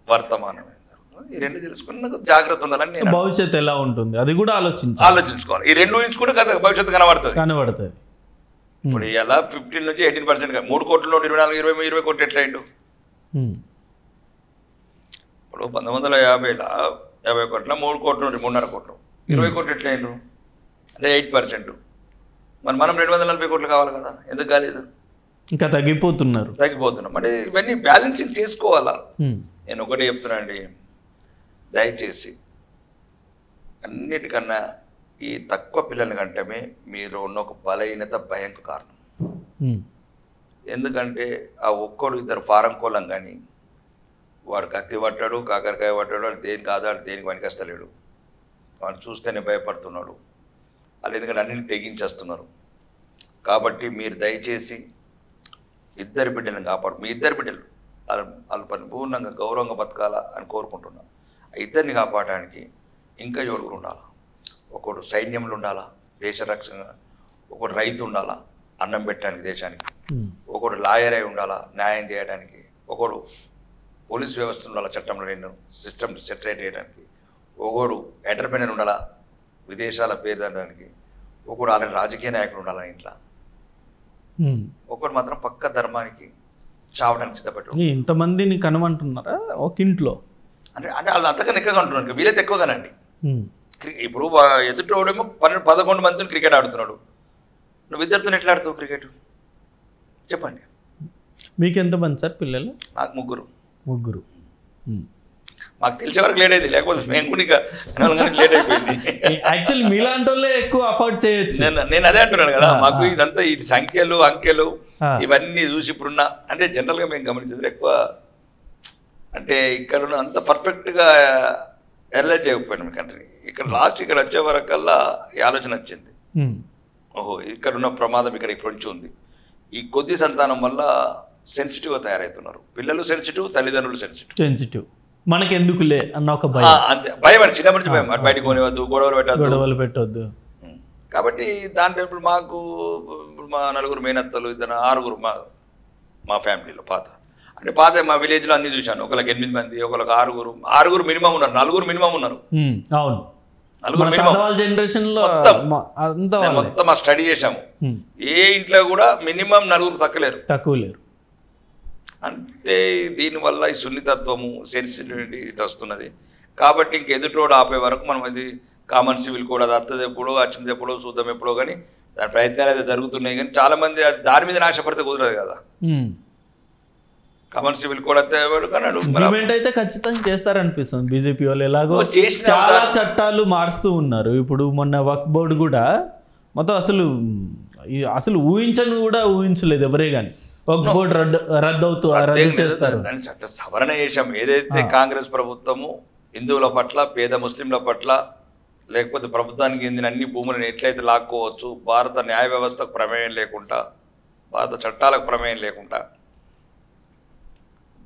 వర్తమానం ఏం జరుగుతుంది, ఈ రెండు తెలుసుకుని నాకు జాగ్రత్త ఉండాలని నేను భవిష్యత్తు ఎలా ఉంటుంది అది కూడా ఆలోచించుకోవాలి. ఈ రెండు ఊహించుకుంటే కదా భవిష్యత్తు కనబడుతుంది. ఇప్పుడు ఇలా 15 నుంచి 18%, 3 కోట్ల నోటు 24, 20 కోట్లు ఎట్లా అయిండు? ఇప్పుడు 1950లో 50 కోట్ల 3 కోట్ల నుండి 3.5 కోట్లు 20 కోట్లు ఎట్లా అయిండు అంటే 8%. మరి మనం 240 కోట్లు కావాలి కదా, ఎందుకు కాలేదు? ఇంకా తగ్గిపోతున్నాం. అంటే ఇవన్నీ బ్యాలెన్సింగ్ చేసుకోవాలా. నేను ఒకటే చెప్తున్నా అండి, దయచేసి అన్నిటికన్నా ఈ తక్కువ పిల్లల కంటమే మీరు ఉన్న ఒక బలహీనత భయంకు కారణం. ఎందుకంటే ఆ ఒక్కడు 2 ఫారం కోలం కానీ వాడు కత్తి పట్టాడు, కాకరకాయ పట్టాడు, వాడు దేనికి ఆధాడు, దేనికి పనికొస్తలేడు, వాడు చూస్తేనే భయపడుతున్నాడు. వాళ్ళు ఎందుకంటే అన్నింటిని తెగించేస్తున్నారు. కాబట్టి మీరు దయచేసి 2 బిడ్డలను కాపాడు. మీ 2 బిడ్డలు వాళ్ళు పరిపూర్ణంగా గౌరవంగా బతకాలా అని కోరుకుంటున్నాను. ఆ 2ని కాపాడడానికి ఇంకా 7 ఉండాలా. ఒకడు సైన్యంలో ఉండాలా, దేశ రక్షణ, ఒకడు రైతు ఉండాలా, అన్నం పెట్టడానికి దేశానికి, ఒకడు లాయర్ అయి ఉండాలా, న్యాయం చేయడానికి, ఒకడు పోలీస్ వ్యవస్థ ఉండాలా, చట్టంలో నేను సిస్టమ్ సెటరేట్ చేయడానికి, ఒకడు ఎంటర్ప్రెనర్ ఉండాలా, విదేశాల పేరు తగ్గడానికి, ఒకడు అలాంటి రాజకీయ నాయకుడు ఉండాలా ఇంట్లో, ఒకడు మాత్రం పక్క ధర్మానికి చావడానికి సిద్ధపడ్డాడు. ఇంతమందిని కనమంటున్నారా ఒక ఇంట్లో? అంటే వాళ్ళు అంతగా ఎక్కువగా అంటున్నారు, వీలైతే ఎక్కువగానండి. ఇప్పుడు ఎదుటోడేమో 11 మందితో క్రికెట్ ఆడుతున్నాడు, నువ్వు 2 ఎట్లా ఆడుతావు క్రికెట్ చెప్పండి? మీకు ఎంతమంది సార్ పిల్లలు? నాకు 3. మాకు తెలిసే వరకు లేట్ అయింది, లేకపోతే మేము కూడా 4 గంటలకు లేట్ అయిపోయింది. యాక్చువల్లీ మీలాంటి వాళ్ళే ఎక్కువ అఫోర్డ్ చేయొచ్చు. నేను అదే అంటున్నాను కదా, మాకు ఇదంతా ఈ సంఖ్యలు అంకెలు ఇవన్నీ చూసి ఇప్పుడున్న అంటే జనరల్గా మేము గమనించేది ఎక్కువ అంటే ఇక్కడ ఉన్న అంత పర్ఫెక్ట్గా ఎనలైజ్ చేయకపోయినాం కంట్రీ. ఇక్కడ లాస్ట్ ఇక్కడ వచ్చే వరకల్లా ఈ ఆలోచన వచ్చింది, ఓహో ఇక్కడ ఉన్న ప్రమాదం ఇక్కడ పొంచి ఉంది. ఈ కొద్ది సంతానం వల్ల సెన్సిటివ్గా తయారవుతున్నారు పిల్లలు, సెన్సిటివ్, తల్లిదండ్రులు సెన్సిటివ్. మనకి ఎందుకులే అన్న ఒక భయం, అంతే భయం అండి, చిన్నప్పటి నుంచి భయం. బయటకు కొనివద్దు, గొడవలు పెట్టద్దు. కాబట్టి దాంట్లో ఇప్పుడు మాకు మా 4 మేనత్తలు, 6 మా ఫ్యామిలీలో పాత మా విలేజ్లో అన్ని చూశాను. ఒకరికి 8 మంది, ఒకరికి 6 మినిమం ఉన్నారు, 4 మినిమం ఉన్నారు. అవును, 4 మినిమం జనరేషన్లో మొత్తం మా స్టడీ చేశాము. ఏ ఇంట్లో కూడా మినిమం 4 తక్కువ లేరు. అంటే దీనివల్ల ఈ సున్నితత్వము, సెన్సిటివిటీ ఇది వస్తున్నది. కాబట్టి ఇంక ఎదుటోడు ఆపే వరకు మనం అది కామన్ సివిల్ కూడా అది అత్తది ఎప్పుడో, వచ్చింది ఎప్పుడో, చూద్దాం ఎప్పుడో, కానీ దాని ప్రయత్నాలు అయితే జరుగుతున్నాయి. కానీ చాలామంది అది దాని మీద ఆశపడితే కుదరదు కదా. కామన్ సివిల్ కూడా అయితే ఖచ్చితంగా చేస్తారనిపిస్తుంది బీజేపీ వాళ్ళు. ఎలాగో చాలా చట్టాలు మారుస్తూ ఉన్నారు. ఇప్పుడు మొన్న వక్ఫ్ బోర్డు కూడా మొత్తం అసలు ఊహించలేదు ఎవరే కానీ. వక్ఫ్ బోర్డు రద్దు చేస్తారు. చట్ట సవరణ చేశాం. ఏదైతే కాంగ్రెస్ ప్రభుత్వము హిందువుల పట్ల, పేద ముస్లింల పట్ల, లేకపోతే ప్రభుత్వానికి చెందిన అన్ని భూములను ఎట్లయితే లాక్కోవచ్చు, భారత న్యాయ వ్యవస్థకు ప్రమేయం లేకుండా, భారత చట్టాలకు ప్రమేయం లేకుండా,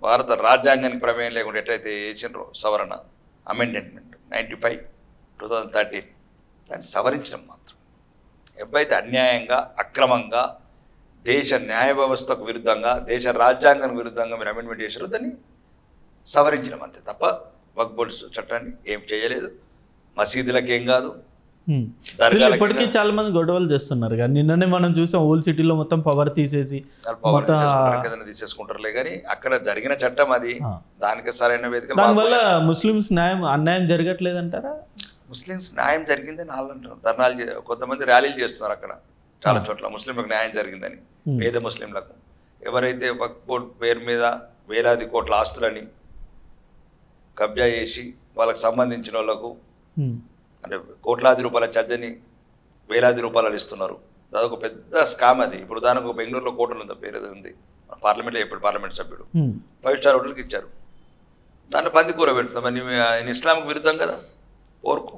భారత రాజ్యాంగానికి ప్రమేయం లేకుండా ఎట్లయితే చేసినారో సవరణ అమెండ్మెంట్ 95 2013 దాన్ని సవరించడం మాత్రం. ఎప్పుడైతే అన్యాయంగా, అక్రమంగా దేశ న్యాయ వ్యవస్థకు విరుద్ధంగా, దేశ రాజ్యాంగానికి విరుద్ధంగా మీరు అమెండ్మెంట్ చేశారు, దాన్ని సవరించడం అంతే తప్ప వక్ఫ్ బోర్డు చట్టాన్ని ఏం చేయలేదు. మసీదులకు ఏం కాదు. ఇప్పటికీ చాలా మంది గొడవలు చేస్తున్నారు కానీ నిన్ననే మనం చూసాం ఓల్డ్ సిటీలో మొత్తం పవర్ తీసేసి తీసేసుకుంటారులే, కానీ అక్కడ జరిగిన చట్టం అది, దానికి సరైన వేదిక. దానివల్ల ముస్లిమ్స్ అన్యాయం జరగట్లేదంటారా? ముస్లిమ్స్ న్యాయం జరిగిందని వాళ్ళు అంటారు. ధర్నాలు, కొంతమంది ర్యాలీలు చేస్తున్నారు అక్కడ చాలా చోట్ల, ముస్లింలకు న్యాయం జరిగిందని. పేద ముస్లింలకు ఎవరైతే వక్ఫ్ బోర్డు పేరు మీద వేలాది కోట్ల ఆస్తులని కబ్జా చేసి వాళ్ళకి సంబంధించిన వాళ్ళకు అంటే కోట్లాది రూపాయల చద్దని వేలాది రూపాయలు ఇస్తున్నారు. అదొక పెద్ద స్కామ్ అది. ఇప్పుడు దానికి ఒక బెంగళూరులో కోటలు ఉంది, పేరు ఉంది, పార్లమెంట్లో చెప్పాడు పార్లమెంట్ సభ్యుడు. 5 స్టార్ హోటల్కి ఇచ్చారు, దాంట్లో పంది కూర పెడుతున్నాం. మరి ఇస్లాంకి విరుద్ధం కదా పోర్కు.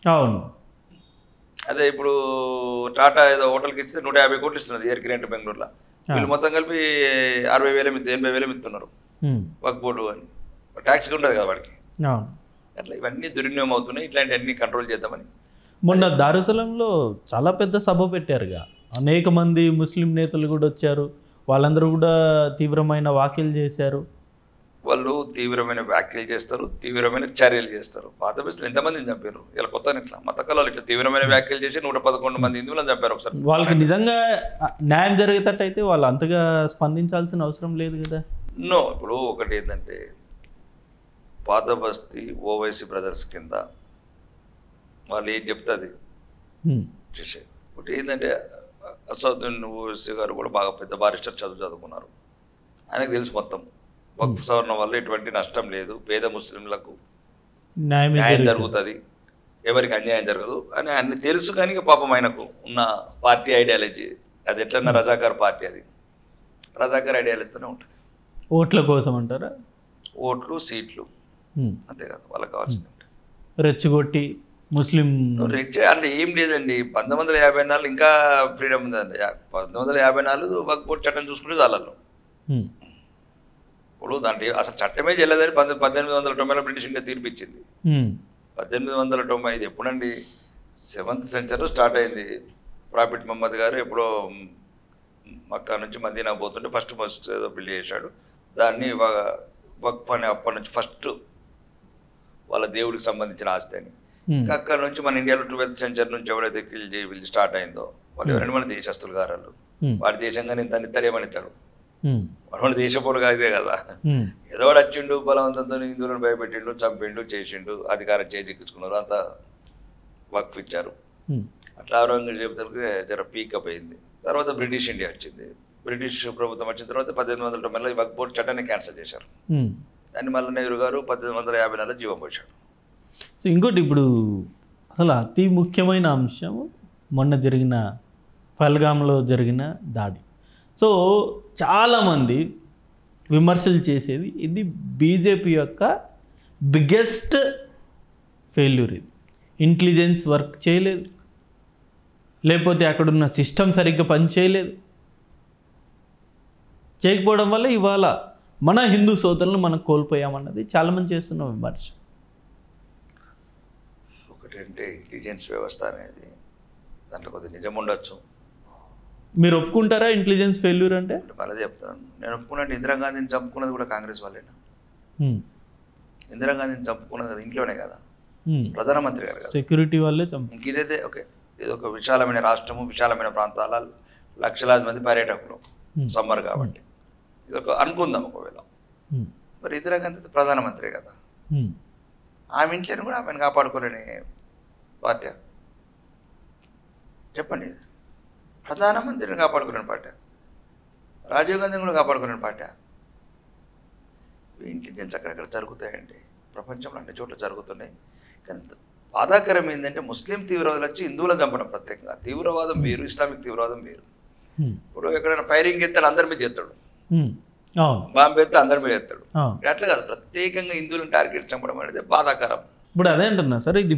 అవును. అదే ఇప్పుడు టాటా ఏదో హోటల్కి ఇస్తే 150 కోట్లు ఇస్తున్నది ఎయిర్ కిరెంట్ బెంగళూరులో. వీళ్ళు మొత్తం కలిపి 60,000 80,000 ఇస్తున్నారు వక్ఫ్ బోర్డు అని. ట్యాక్స్ ఉండదు కదా వాడికి. అట్లా ఇవన్నీ దుర్వినియోగం అవుతున్నాయి. ఇట్లాంటివన్నీ కంట్రోల్ చేద్దామని మొన్న దారుసలంలో చాలా పెద్ద సభ పెట్టారుగా, అనేక మంది ముస్లిం నేతలు కూడా వచ్చారు, వాళ్ళందరూ కూడా తీవ్రమైన వ్యాఖ్యలు చేశారు. వాళ్ళు తీవ్రమైన వ్యాఖ్యలు చేస్తారు, తీవ్రమైన చర్యలు చేస్తారు. పాత బస్సులు ఎంతమందిని చంపారు, ఇలా కొత్త ఇట్లా మత కళలు ఇట్లా తీవ్రమైన వ్యాఖ్యలు చేసి 111 మంది హిందువులను చంపారు ఒకసారి. వాళ్ళకి నిజంగా న్యాయం జరిగేటట్టయితే వాళ్ళు అంతగా స్పందించాల్సిన అవసరం లేదు కదా. నో, ఇప్పుడు ఒకటి ఏంటంటే పాత బస్తీ ఓవైసీ బ్రదర్స్ కింద వాళ్ళు ఏం చెప్తుంది చేసే. ఒకటి ఏంటంటే అసదుద్దీన్ ఓవైసీ గారు కూడా బాగా పెద్ద బారిస్టర్ చదువుకున్నారు, ఆయనకు తెలుసు మొత్తం వక్ఫ్ సవరణ వల్ల ఎటువంటి నష్టం లేదు, పేద ముస్లింలకు న్యాయం జరుగుతుంది, ఎవరికి అన్యాయం జరగదు అని అన్ని తెలుసు. కానీ పాపం ఆయనకు ఉన్న పార్టీ ఐడియాలజీ అది ఎట్లన్నా రజాకార్ పార్టీ, అది రజాకార్ ఐడియాలజీతోనే ఉంటుంది. ఓట్ల కోసం అంటారా? ఓట్లు సీట్లు అంతే కదా వాళ్ళకి కావాల్సింది. రెచ్చగొట్టి ముస్లిం అంటే ఏం లేదండి. 1954 ఇంకా ఫ్రీడమ్ ఉందండి. 1954 వక్ఫ్ బోర్డు చట్టం చూసుకుంటే చాలలో. ఇప్పుడు దాంట్లో అసలు చట్టమే చెల్లదని 1890లో బ్రిటిష్ ఇండియా తీర్పిచ్చింది. 1890 ఇది ఎప్పుడండి 7th సెంచరీ స్టార్ట్ అయింది. ప్రాఫిట్ మహమ్మద్ గారు ఎప్పుడో మక్కా నుంచి మదీనా పోతుంటే ఫస్ట్ ఏదో బిల్డ్ చేశాడు దాన్ని వక్ఫ్ అని. అప్పటి నుంచి ఫస్ట్ వాళ్ళ దేవుడికి సంబంధించిన ఆస్తి అని. అక్కడ నుంచి మన ఇండియాలో 12th సెంచరీ నుంచి ఎవరైతే వీళ్ళు స్టార్ట్ అయిందో వాళ్ళు ఎవరైనా మన దేశస్తులు గారు, వాడి దేశంగానే ఇంత ఇస్తారేమనిస్తాడు, మన దేశపోడు కాదే కదా. ఏదో వాడు వచ్చిండు బలవంతంతో హిందువులను భయపెట్టిండు, చంపిండు, చేసిండు, అధికారం చేజిక్కించుకున్నారు, అంతా వక్ఫ్ ఇచ్చారు. అట్లా ఔరంగజేబుకి జర పీకప్ అయింది. తర్వాత బ్రిటిష్ ఇండియా వచ్చింది. బ్రిటిష్ ప్రభుత్వం వచ్చిన తర్వాత 1890లో వక్ఫ్ బోర్డు చట్టాన్ని క్యాన్సిల్ చేశారు. దాన్ని మళ్ళీ నెహ్రూ గారు 1854లో జీవం పోశాడు. సో ఇంకోటి ఇప్పుడు అసలు అతి ముఖ్యమైన అంశం మొన్న జరిగిన పహల్గామ్లో జరిగిన దాడి. సో చాలామంది విమర్శలు చేసేది ఇది బీజేపీ యొక్క బిగ్గెస్ట్ ఫెయిల్యూర్. ఇది ఇంటెలిజెన్స్ వర్క్ చేయలేదు, లేకపోతే అక్కడున్న సిస్టమ్ సరిగ్గా పనిచేయలేదు. చేయకపోవడం వల్ల ఇవాళ మన హిందూ సోదరులను మనం కోల్పోయామన్నది చాలామంది చేస్తున్న విమర్శ. ఒకటంటే ఇంటెలిజెన్స్ వ్యవస్థ అనేది దాంట్లో కొద్దిగా నిజం ఉండొచ్చు. మీరు ఒప్పుకుంటారా ఇంటెలిజెన్స్ ఫెయిల్యూర్ అంటే? మళ్ళీ చెప్తాను, నేను ఒప్పుకున్నట్టు ఇందిరాగాంధీని చంపుకున్నది కూడా కాంగ్రెస్ వాళ్ళేనా? ఇందిరాగాంధీని చంపుకున్నది ఇంట్లోనే కదా, ప్రధానమంత్రి గారు కదా, సెక్యూరిటీ వాళ్ళే ఇంక ఇదైతే ఓకే. ఇది ఒక విశాలమైన రాష్ట్రము, విశాలమైన ప్రాంతాల లక్షలాది మంది పర్యాటకులు, సమ్మర్ కాబట్టి ఇది ఒక అనుకుందాం. ఒకవేళ మరి ఇందిరాగాంధీ ప్రధానమంత్రి కదా, ఆమె ఇంట్లోనే కూడా ఆమెను కాపాడుకోలేని పార్టీ చెప్పండి. ప్రధానమంత్రిని కాపాడుకోలేని పార్టీ, రాజీవ్ గాంధీని కూడా కాపాడుకోలేని పార్టీ. ఇంటెలిజెన్స్ అక్కడక్కడ జరుగుతాయండి, ప్రపంచంలో అన్ని చోట్ల జరుగుతున్నాయి. కానీ బాధాకరం ఏంటంటే ముస్లిం తీవ్రవాదులు వచ్చి హిందువులను చంపడం. ప్రత్యేకంగా తీవ్రవాదం వేరు, ఇస్లామిక్ తీవ్రవాదం వేరు. ఇప్పుడు ఎక్కడైనా ఫైరింగ్ ఎత్తాడు అందరి మీద చేస్తాడు, బాంబు ఎత్తే అందరి మీద చేస్తాడు. అట్లా కాదు, ప్రత్యేకంగా హిందువులను టార్గెట్ చంపడం అనేది బాధాకరం. ఇప్పుడు అదే అంటున్నా సార్, ఇది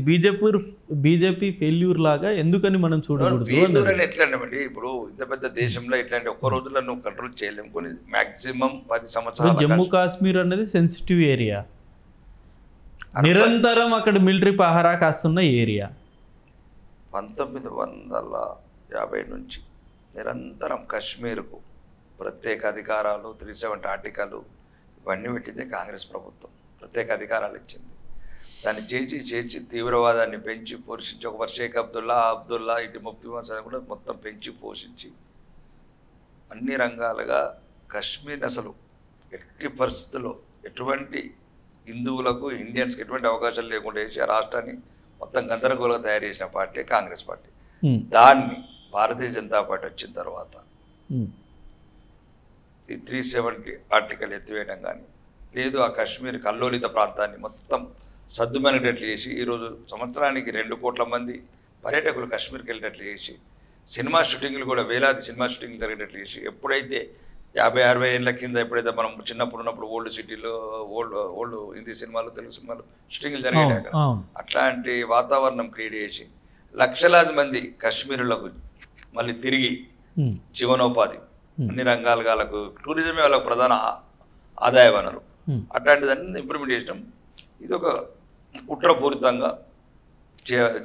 బీజేపీ ఫెయిల్యూర్ లాగా ఎందుకని మనం చూడకూడదు? ఫెయిల్యూర్ అని ఎట్లా అండి, ఇప్పుడు ఇంత పెద్ద దేశంలో ఇట్లాంటి ఒక్క రోజుల్లో నువ్వు కంట్రోల్ చేయలేము. కొన్ని మాక్సిమం 10 సంవత్సరాలు. జమ్మూ కాశ్మీర్ అనేది సెన్సిటివ్ ఏరియా, నిరంతరం అక్కడ మిలిటరీ పహారా కాస్తున్న ఏరియా. 1950 నుంచి నిరంతరం కాశ్మీర్కు ప్రత్యేక అధికారాలు 370 ఆర్టికల్ ఇవన్నీ పెట్టింది కాంగ్రెస్ ప్రభుత్వం. ప్రత్యేక అధికారాలు ఇచ్చింది. దాన్ని చేర్చి తీవ్రవాదాన్ని పెంచి పోషించి ఒక షేక్ అబ్దుల్లా ఇటు ముఫ్తీ మసీద్ కూడా మొత్తం పెంచి పోషించి అన్ని రంగాలుగా కాశ్మీర్ అసలు ఎట్టి పరిస్థితుల్లో ఎటువంటి హిందువులకు ఇండియన్స్కి ఎటువంటి అవకాశాలు లేకుండా చేసి ఆ రాష్ట్రాన్ని మొత్తం గందరగోళంగా తయారు చేసిన పార్టీ కాంగ్రెస్ పార్టీ. దాన్ని భారతీయ జనతా పార్టీ వచ్చిన తర్వాత ఈ 370 ఆర్టికల్ ఎత్తివేయడం కానీ లేదు ఆ కాశ్మీర్ కల్లోలిత ప్రాంతాన్ని మొత్తం సద్దుమణిగేటట్లు చేసి ఈరోజు సంవత్సరానికి 2 కోట్ల మంది పర్యాటకులు కాశ్మీర్కి వెళ్ళేటట్లు చేసి సినిమా షూటింగ్లు కూడా వేలాది సినిమా షూటింగ్లు జరిగేటట్లు చేసి ఎప్పుడైతే 50-60 ఏళ్ళ కింద ఎప్పుడైతే మనం చిన్నప్పుడు ఉన్నప్పుడు ఓల్డ్ సిటీలో ఓల్డ్ హిందీ సినిమాలు తెలుగు సినిమాలు షూటింగ్లు జరిగాయి కదా అట్లాంటి వాతావరణం క్రియేట్ చేసి లక్షలాది మంది కాశ్మీరులకు మళ్ళీ తిరిగి జీవనోపాధి అన్ని రంగాలుగా వాళ్ళకు టూరిజమే వాళ్ళకు ప్రధాన ఆదాయ వనరు. అట్లాంటిదాన్ని ఇంప్లిమెంట్ చేసినాం. ఇది ఒక కుట్రపూరితంగా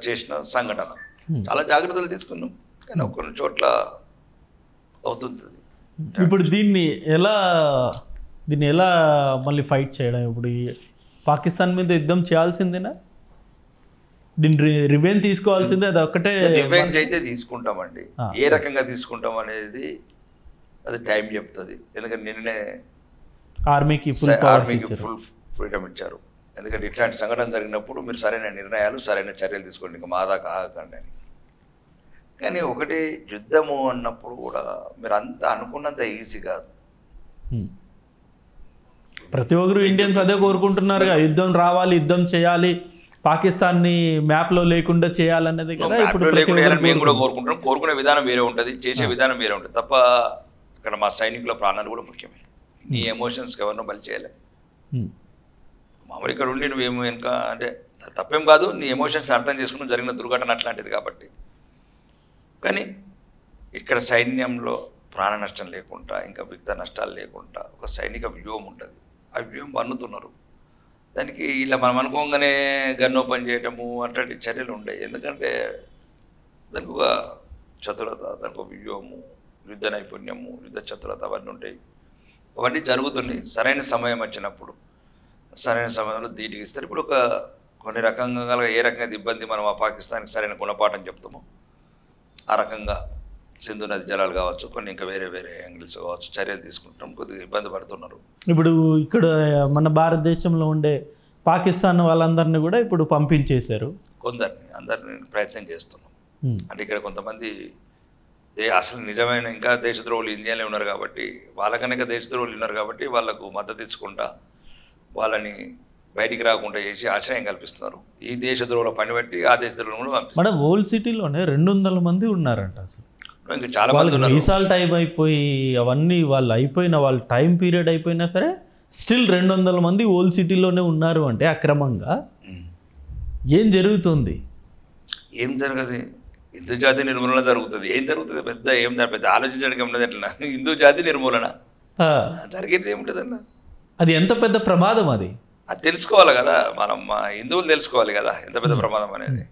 చేసిన సంఘటన. చాలా జాగ్రత్తలు తీసుకున్నాం కానీ కొన్ని చోట్ల అవుతుంది. ఇప్పుడు దీన్ని ఎలా మళ్ళీ ఫైట్ చేయడం? ఇప్పుడు పాకిస్తాన్ మీద యుద్ధం చేయాల్సిందేనా? దీన్ని రివెంజ్ తీసుకోవాల్సిందే? అది ఒక్కటే రివెంజ్ అయితే తీసుకుంటామండి. ఏ రకంగా తీసుకుంటాం అనేది అది టైం చెప్తుంది. ఎందుకంటే నిన్నే ఆర్మీకి ఫుల్ ఫ్రీడమ్ ఇచ్చారు. ఎందుకంటే ఇట్లాంటి సంఘటన జరిగినప్పుడు మీరు సరైన నిర్ణయాలు సరైన చర్యలు తీసుకోండి, ఇంకా మాదా కాకండి అని. కానీ ఒకటి యుద్ధము అన్నప్పుడు కూడా మీరు అంత అనుకున్నంత ఈజీ కాదు. ప్రతి ఒక్కరు ఇండియన్స్ అదే కోరుకుంటున్నారుగా, యుద్ధం రావాలి, యుద్ధం చేయాలి, పాకిస్తాన్ని మ్యాప్లో లేకుండా చేయాలన్నది కదా ఇప్పుడు మేము కూడా కోరుకుంటున్నాం. కోరుకునే విధానం వేరే ఉంటుంది, చేసే విధానం వేరే ఉంటుంది తప్ప ఇక్కడ మా సైనికుల ప్రాణాలు కూడా ముఖ్యమే. నీ ఎమోషన్స్కి ఎవరినో బలి చేయలేదు. మామూలు ఇక్కడ ఉండి నువ్వేమో వెనుక అంటే తప్పేం కాదు, నీ ఎమోషన్స్ అర్థం చేసుకుని జరిగిన దుర్ఘటన అట్లాంటిది కాబట్టి. కానీ ఇక్కడ సైన్యంలో ప్రాణ నష్టం లేకుండా ఇంకా వివిధ నష్టాలు లేకుండా ఒక సైనిక వ్యూహం ఉంటుంది. ఆ వ్యూహం పన్నుతున్నారు. దానికి ఇలా మనం అనుకోగానే గన్ ఓపెన్ చేయటము అట్లాంటి చర్యలు ఉండవు. ఎందుకంటే దానికి ఒక చతురత, దానికి ఒక వ్యూహము, యుద్ధ నైపుణ్యము, యుద్ధ చతురత అవన్నీ ఉంటాయి. అవన్నీ జరుగుతున్నాయి. సరైన సమయం వచ్చినప్పుడు సరైన సమయంలో ధీటికి ఇస్తారు. ఇప్పుడు కొన్ని రకంగా ఏ రకంగా ఇబ్బంది మనం ఆ పాకిస్తాన్కి సరైన గుణపాఠం చెప్తామో ఆ రకంగా సింధు నది జలాలు కావచ్చు, కొన్ని ఇంకా వేరే యాంగిల్స్ కావచ్చు చర్యలు తీసుకుంటాం. కొద్దిగా ఇబ్బంది పడుతున్నారు. ఇప్పుడు ఇక్కడ మన భారతదేశంలో ఉండే పాకిస్తాన్ వాళ్ళందరినీ కూడా ఇప్పుడు పంపించేశారు. అందరినీ ప్రయత్నం చేస్తున్నాం. అంటే ఇక్కడ కొంతమంది అసలు నిజమైన ఇంకా దేశద్రోహులు ఇండియాలో ఉన్నారు కాబట్టి వాళ్ళకనక దేశద్రోహులు ఉన్నారు కాబట్టి వాళ్ళకు మద్దతు ఇచ్చుకుంటా వాళ్ళని బయటికి రాకుండా చేసి ఆశ్రయం కల్పిస్తున్నారు. ఈ దేశద్రోహుల పని బట్టి ఆ దేశద్రోహులు కూడా పంపిస్తారు. మన ఓల్డ్ సిటీలోనే 200 మంది ఉన్నారంట. అసలు ఇంకా చాలా మంది వీసాల టైం అయిపోయి అవన్నీ వాళ్ళు అయిపోయిన వాళ్ళ టైం పీరియడ్ అయిపోయినా సరే స్టిల్ 200 మంది ఓల్డ్ సిటీలోనే ఉన్నారు అంటే అక్రమంగా ఏం జరుగుతుంది? ఏం జరగదు. హిందూ జాతి నిర్మూలన జరుగుతుంది. ఏం జరుగుతుంది? పెద్ద ఆలోచించడానికి ఏమున్నది? ఎట్లా హిందూ జాతి నిర్మూలన జరిగేది ఏముంటుందన్న? అది ఎంత పెద్ద ప్రమాదం అది తెలుసుకోవాలి కదా మనం. హిందువులు తెలుసుకోవాలి కదా ఎంత పెద్ద ప్రమాదం అనేది.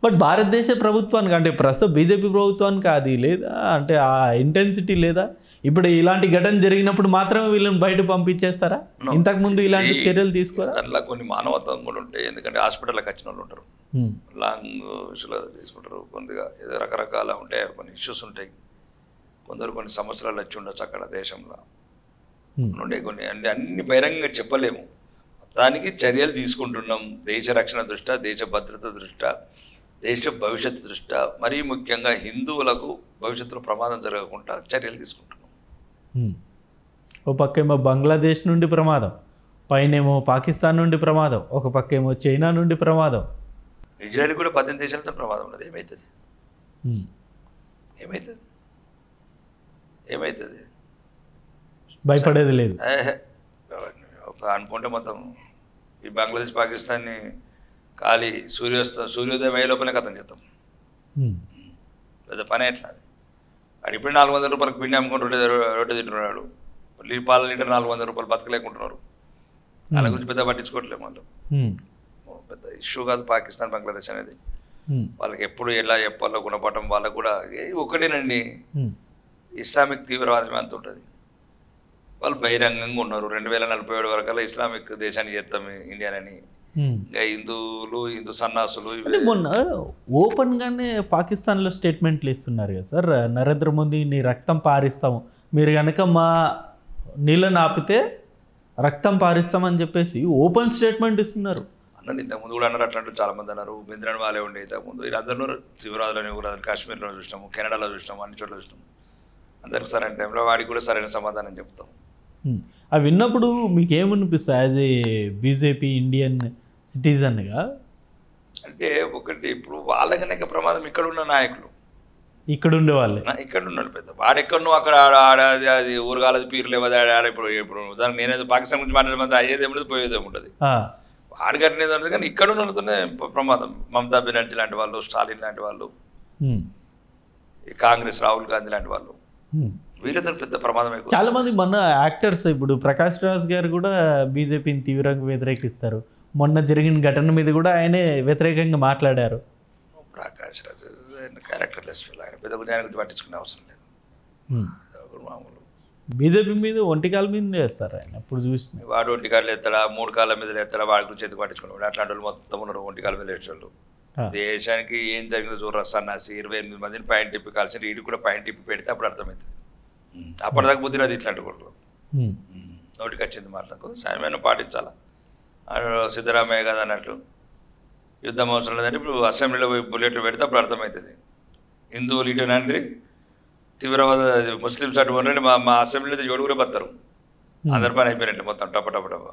బట్ భారతదేశ ప్రభుత్వానికి అంటే ప్రస్తుతం బీజేపీ ప్రభుత్వానికి అది లేదా అంటే ఆ ఇంటెన్సిటీ లేదా? ఇప్పుడు ఇలాంటి ఘటన జరిగినప్పుడు మాత్రమే వీళ్ళని బయట పంపించేస్తారా? ఇంతకుముందు ఇలాంటి చర్యలు తీసుకోరా? దాంట్లో కొన్ని మానవత్వం కూడా ఉంటాయి. ఎందుకంటే హాస్పిటల్కి వచ్చిన వాళ్ళు ఉంటారు, లాంగ్ ఇష్యూలో తీసుకుంటారు. కొద్దిగా ఏదో రకరకాల ఉంటాయి, కొన్ని ఇష్యూస్ ఉంటాయి. కొన్ని సంవత్సరాలు వచ్చి ఉండొచ్చు అక్కడ దేశంలో ఉండే కొన్ని. అంటే అన్ని బహిరంగంగా చెప్పలేము. దానికి చర్యలు తీసుకుంటున్నాం. దేశ రక్షణ దృష్ట్యా, దేశ భద్రత దృష్ట్యా, దేశ భవిష్యత్తు దృష్ట్యా, మరీ ముఖ్యంగా హిందువులకు భవిష్యత్తులో ప్రమాదం జరగకుండా చర్యలు తీసుకుంటున్నాం. ఓ పక్కేమో బంగ్లాదేశ్ నుండి ప్రమాదం, పైనేమో పాకిస్తాన్ నుండి ప్రమాదం, ఒక పక్కేమో చైనా నుండి ప్రమాదం, ఇజ్రాయెల్ కూడా 18 దేశాలతో ప్రమాదం ఉన్నది. ఏమవుతుంది? భయపడేది లేదు. ఒక అనుకుంటే మొత్తం ఈ బంగ్లాదేశ్ పాకిస్తాన్ని ఖాళీ సూర్యోదయం అయ్యే లోపలే కథం చేద్దాం. పెద్ద పని ఎట్లా అది? అది ఇప్పుడు 400 రూపాయలకు పిండి అమ్ముకుంటూ రొట్టె తింటున్నాడు. పాల లీటర్ 400 రూపాయలు బతకలేకుంటున్నారు. వాళ్ళ గురించి పెద్ద పట్టించుకోవట్లేదు. మళ్ళీ పెద్ద ఇష్యూ కాదు పాకిస్తాన్ బంగ్లాదేశ్ అనేది. వాళ్ళకి ఎప్పుడు ఎలా చెప్పాలో గుణపాఠం వాళ్ళకు కూడా ఒకటేనండి. ఇస్లామిక్ తీవ్రవాదం అంత ఉంటుంది. వాళ్ళు బహిరంగంగా ఉన్నారు. 2047 వరకు ఇస్లామిక్ దేశాన్ని చేస్తాం ఇండియానని. ఇంకా హిందూ సన్నాసులు మొన్న ఓపెన్గానే పాకిస్తాన్లో స్టేట్మెంట్లు ఇస్తున్నారు కదా సార్, నరేంద్ర మోదీని రక్తం పారిస్తాము, మీరు కనుక మా నీళ్ళని ఆపితే రక్తం పారిస్తామని చెప్పేసి ఓపెన్ స్టేట్మెంట్ ఇస్తున్నారు. అన్నది ఇంతకుముందు కూడా అన్నారు, అట్లాంటి చాలా మంది అన్నారు. బెంద్రాన్ వాళ్ళే ఉండే ఇంతకుముందు. వీళ్ళందరూ తీవ్రవాదులని ఉగ్రవాదులు కాశ్మీర్లో చూసినాము, కెనడాలో చూసినాము, అన్ని చోట్ల చూసినాము. అందరికి సరైన టైంలో వాడికి కూడా సరైన సమాధానం చెప్తాం. అవి విన్నప్పుడు మీకు ఏమనిపిస్తుంది యాజ్ ఏ బీజేపీ ఇండియన్ సిటిజన్గా? అంటే ఒకటి ఇప్పుడు వాళ్ళకనే ప్రమాదం ఇక్కడ ఉన్న నాయకులు, ఇక్కడ ఉండే వాళ్ళే, ఇక్కడ ఉన్నాడు పెద్ద వాడెక్కడో అక్కడ అది ఊరగాలది పీరు లేవది ఆడ. ఇప్పుడు దానికి నేనేదో పాకిస్తాన్ గురించి మాట్లాడమంటే అయ్యేది ఏముంటుంది పోయేది ఏముంటుంది. వాడు కట్టినది ఉంటుంది కానీ ఇక్కడ ఉన్నతోనే ప్రమాదం. మమతా బెనర్జీ లాంటి వాళ్ళు, స్టాలిన్ లాంటి వాళ్ళు, కాంగ్రెస్ రాహుల్ గాంధీ లాంటి వాళ్ళు, వీళ్ళతో పెద్ద ప్రమాదం. చాలా మంది మన యాక్టర్స్, ఇప్పుడు ప్రకాష్ రాజ్ గారు కూడా బీజేపీని తీవ్రంగా వ్యతిరేకిస్తారు. మొన్న జరిగిన ఘటన మీద కూడా ఆయనే వ్యతిరేకంగా మాట్లాడారు. ప్రకాష్ రాజ్ క్యారెక్టర్లెస్, ఆయన పెద్ద ఆయన గురించి పట్టించుకునే అవసరం లేదు. మామూలు బీజేపీ మీద ఒంటికాల మీద వేస్తారు ఆయన. అప్పుడు చూసిన వాడు ఒంటికాళ్ళు ఎత్తాడా, 3 కాళ్ళ మీద ఎత్తాడా, వాడి గురించి ఎత్తి పట్టించుకున్నాడు. అట్లాంటి వాళ్ళు మొత్తం ఉన్నారు ఒంటికాల మీద వేసేవాళ్ళు. దేశానికి ఏం జరిగిందో చూడరా సన్నాసి, 28 మందిని పాయింట్ టిప్పి కాల్సిన, వీడు కూడా పాయింట్ టిప్పి పెడితే అప్పుడు అర్థమవుతుంది. అప్పటిదాకా బుద్ధి రాదు ఇట్లాంటి వాళ్ళు. నోటికి వచ్చింది మాట్లాడుకో, సాయమైన పాటించాలా. సిద్ధరామయ్య కదా అన్నట్లు యుద్ధం అవసరం లేదంటే ఇప్పుడు అసెంబ్లీలో పోయి బుల్లెట్లు పెడితే అప్పుడు అర్థమవుతుంది. హిందువులు ఇటునండి, తీవ్రవాద ముస్లిమ్స్ అటు ఉండండి, మా అసెంబ్లీలో 7 బతారు. అందరి పని అయిపోయినట్టు మొత్తం టప టప టప.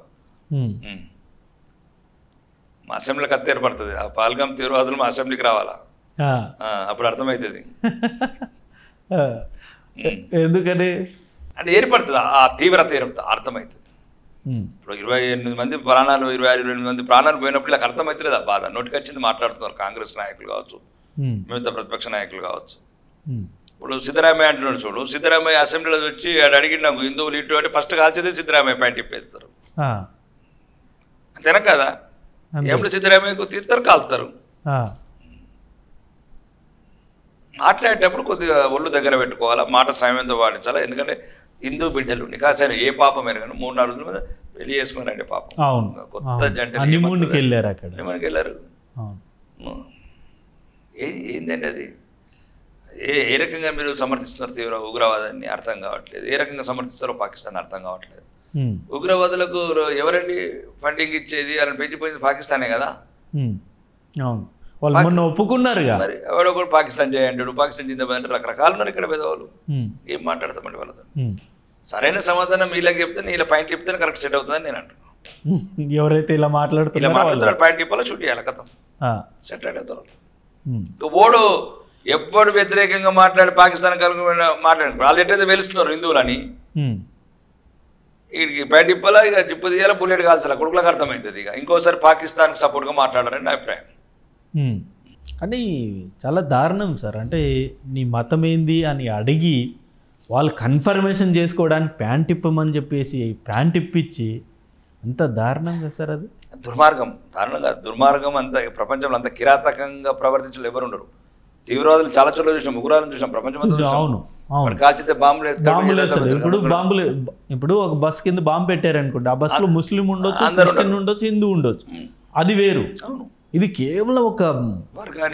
మా అసెంబ్లీకి అత్త ఏర్పడుతుంది. ఆ పాల్గం తీవ్రవాదులు మా అసెంబ్లీకి రావాలా, అప్పుడు అర్థమవుతుంది. ఎందుకని అంటే ఏర్పడుతుంది ఆ తీవ్రత అర్థమవుతుంది. ఇప్పుడు 28 మంది ప్రాణాలు, 26 మంది ప్రాణాలు పోయినప్పుడు ఇలా అర్థమవుతుంది ఆ బాధ. నోటికి వచ్చింది మాట్లాడుతున్నారు కాంగ్రెస్ నాయకులు కావచ్చు, మిగతా ప్రతిపక్ష నాయకులు కావచ్చు. ఇప్పుడు సిద్ధరామయ్య అంటున్నాడు చూడు, సిద్ధరామయ్య అసెంబ్లీలో వచ్చి అడిగిన నాకు హిందువులు ఇటు అంటే ఫస్ట్ కాల్చేది సిద్ధరామయ్య పాయింట్ ఇప్పేస్తారు. అంతేనా కదా? ఏమిటి సిద్ధరామయ్యకు తీస్తారు, కాలుతారు. మాట్లాడేటప్పుడు కొద్దిగా ఒళ్ళు దగ్గర పెట్టుకోవాలా, మాట సమయంతో పాటించాలా. ఎందుకంటే హిందూ బిడ్డలు నికాసైన ఏ పాపం ఎరగను 3-4 రోజుల మీద పెళ్లి చేసుకున్నారండి పాపం. కొత్త జంట వెళ్ళారు. ఏంటంటే అది ఏ రకంగా మీరు సమర్థిస్తున్నారు తీవ్ర ఉగ్రవాదాన్ని అర్థం కావట్లేదు. ఏ రకంగా సమర్థిస్తారో పాకిస్తాన్ అర్థం కావట్లేదు. ఉగ్రవాదులకు ఎవరండి ఫండింగ్ ఇచ్చేది? అని పెంచిపోయింది పాకిస్తానే కదా. వాళ్ళు మొన్న ఒప్పుకున్నారు. మరి ఎవడో కూడా పాకిస్తాన్ చేయండి, పాకిస్తాన్ జిందాబాద్ అంటే రకరకాలు ఉన్నారు ఇక్కడ పెద్దవాళ్ళు. ఏం మాట్లాడతామండి వాళ్ళతో? సరైన సమాధానం వీళ్ళకి చెప్తే వీళ్ళ పాయింట్ చెప్తే కరెక్ట్ సెట్ అవుతుందని నేను అంటున్నాను. ఎవరైతే ఇలా మాట్లాడుతున్నారు పాయింట్ చెప్పాలో షూట్ చేయాలి, కథం సెట్ అవుతారు. ఓడు ఎప్పుడు వ్యతిరేకంగా మాట్లాడి పాకిస్తాన్ కలుగు మాట్లాడి వాళ్ళు ఎట్లయితే వెలుస్తున్నారు హిందువులని, వీడికి పాయింట్ చెప్పాలా, ఇక జిప్పు తీయాలా, బుల్లెట్ కాల్చాలా, కొడుకులకు అర్థమవుతుంది. ఇక ఇంకోసారి పాకిస్తాన్కి సపోర్ట్గా మాట్లాడారని నా అభిప్రాయం. కానీ చాలా దారుణం సార్. అంటే నీ మతం ఏంది అని అడిగి వాళ్ళు కన్ఫర్మేషన్ చేసుకోవడానికి ప్యాంట్ ఇప్పమని చెప్పేసి ప్యాంట్ ఇప్పించి అంత దారుణం కదా సార్. అది దుర్మార్గం. దారుణంగా దుర్మార్గం. అంత ప్రపంచంలో అంత కిరాతకంగా ప్రవర్తించలు ఎవరు ఉండరు. తీవ్రవాదులు చాలా చోట్ల చూసినాం, ఉగ్రవాదులు చూసినాం ప్రపంచం. అవును, కాల్చితే బాంబులు ఇప్పుడు ఒక బస్ కింద బాంబు పెట్టారనుకోండి, ఆ బస్సులో ముస్లిం ఉండొచ్చు, క్రిస్టియన్ ఉండొచ్చు, హిందూ ఉండొచ్చు, అది వేరు. ఇది కేవలం ఒక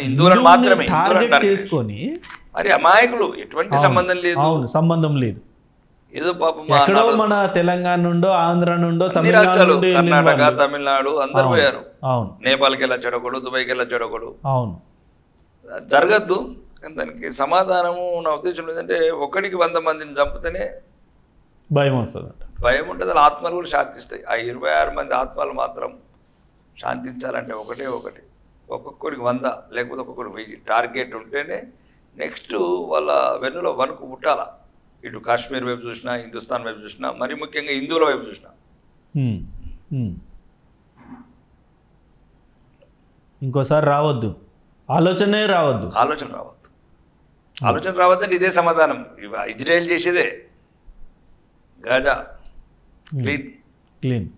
హిందువులను మాత్రమే టార్గెట్ చేసుకొని మరి అమాయకులు, ఎటువంటి సంబంధం లేదు. అవును, సంబంధం లేదు. ఏదో పాపం ఎక్కడో మన తెలంగాణ నుండో, ఆంధ్ర నుండో, తమిళనాడు, కర్ణాటక, తమిళనాడు అందరు పోయారు. అవును, నేపాల్కి వెళ్ళొచ్చాడు ఒకడు, దుబాయ్కి వెళ్ళొచ్చాడు ఒకడు. అవును, జరగద్దు. దానికి సమాధానము నా ఉద్దేశం లేదంటే 1కి 100 మందిని చంపితేనే భయం వస్తుంది. భయం ఉంటుంది, అలా ఆత్మలు కూడా శాంతిస్తాయి. ఆ 26 మంది ఆత్మలు మాత్రం శాంతించాలంటే ఒకటే ఒకటి, ఒక్కొక్కరికి 100 లేకపోతే ఒక్కొక్కరికి 1000 టార్గెట్ ఉంటేనే నెక్స్ట్ వాళ్ళ వెన్నులో వణుకు పుట్టాల. ఇటు కాశ్మీర్ వైపు చూసినా, హిందుస్థాన్ వైపు చూసినా, మరి ముఖ్యంగా హిందువుల వైపు చూసినా. ఇంకోసారి రావద్దు, ఆలోచన రావద్దు. ఆలోచన రావద్దంటే ఇదే సమాధానం. ఇజ్రాయెల్ చేసేదే గాజా క్లీన్.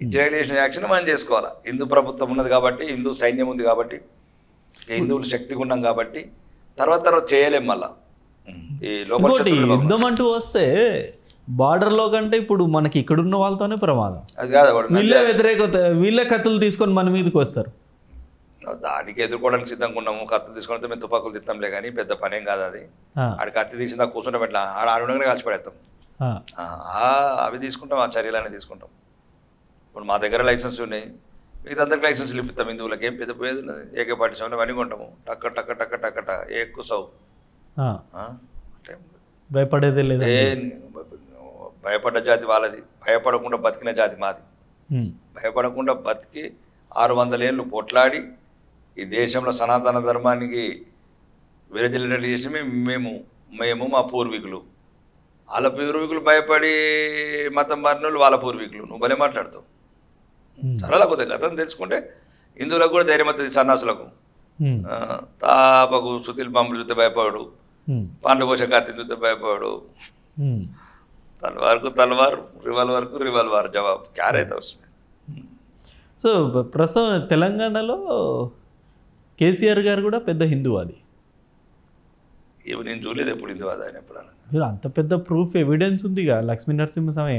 ఇజ్రాయెల్ చేసిన యాక్షన్ మనం చేసుకోవాలి. హిందూ ప్రభుత్వం ఉన్నది కాబట్టి, హిందూ సైన్యం ఉంది కాబట్టి, హిందువులు శక్తిగా ఉన్నాం కాబట్టి తర్వాత చేయలేం. మళ్ళీ ఈ లోపల ఇంకోటి యుద్ధం అంటూ వస్తే బార్డర్లో కంటే ఇప్పుడు మనకి ఇక్కడున్న వాళ్ళతోనే ప్రమాదం. అది కాదు, వీళ్ళే వ్యతిరేకత, వీళ్ళే కత్తులు తీసుకొని మన మీదకి వస్తారు. దానికి ఎదుర్కోవడానికి సిద్ధంగా ఉన్నాము. కత్తులు తీసుకొని మేము తుపాకులు తిత్తాంలే కానీ పెద్ద పనేం కాదు అది. ఆడికి కత్తి తీసిన కూర్చుంటాం, ఎట్లా ఆడుండగానే కాల్చి పడేస్తాం. అవి తీసుకుంటాం, ఆ చర్యలన్నీ తీసుకుంటాం. ఇప్పుడు మా దగ్గర లైసెన్స్ ఉన్నాయి, మిగతా అందరికి లైసెన్స్లు ఇప్పిస్తాం. హిందువులకి ఏం పెద్ద పోయేది ఉన్నది. AK-47 అవన్నీ కొంటాము. టక్క టక్క టక్క టక్క ఎక్కువ సౌ భయపడేదే లేదు. భయపడ్డ జాతి వాళ్ళది, భయపడకుండా బతికిన జాతి మాది. భయపడకుండా బతికి 600 ఏళ్ళు పొట్లాడి ఈ దేశంలో సనాతన ధర్మానికి విరజల్లినట్టు చేసి మేము మా పూర్వీకులు. వాళ్ళ పూర్వీకులు భయపడి మతం మారిన వాళ్ళ పూర్వీకులు. నువ్వు భలే మాట్లాడతావు. చాలా కొద్దిగా గతం తెలుసుకుంటే హిందువులకు కూడా ధైర్యం అవుతుంది. సన్నాసులకు తాపకు సుతిల్ బాంబులు చూస్తే భయపడు, పండ్లు పోసే కత్తి చూస్తే భయపడు. తల్వార్ రివాల్వర్ జవాబు క్యారైతే వస్తుంది. సో ప్రస్తుతం తెలంగాణలో కేసీఆర్ గారు కూడా పెద్ద హిందువాది. ఇవి నేను చూడలేదు ఎప్పుడు హిందువాది ఆయన ఎప్పుడన్నా. మీరు అంత పెద్ద ప్రూఫ్ ఎవిడెన్స్ ఉందిగా. లక్ష్మీ నరసింహస్వామి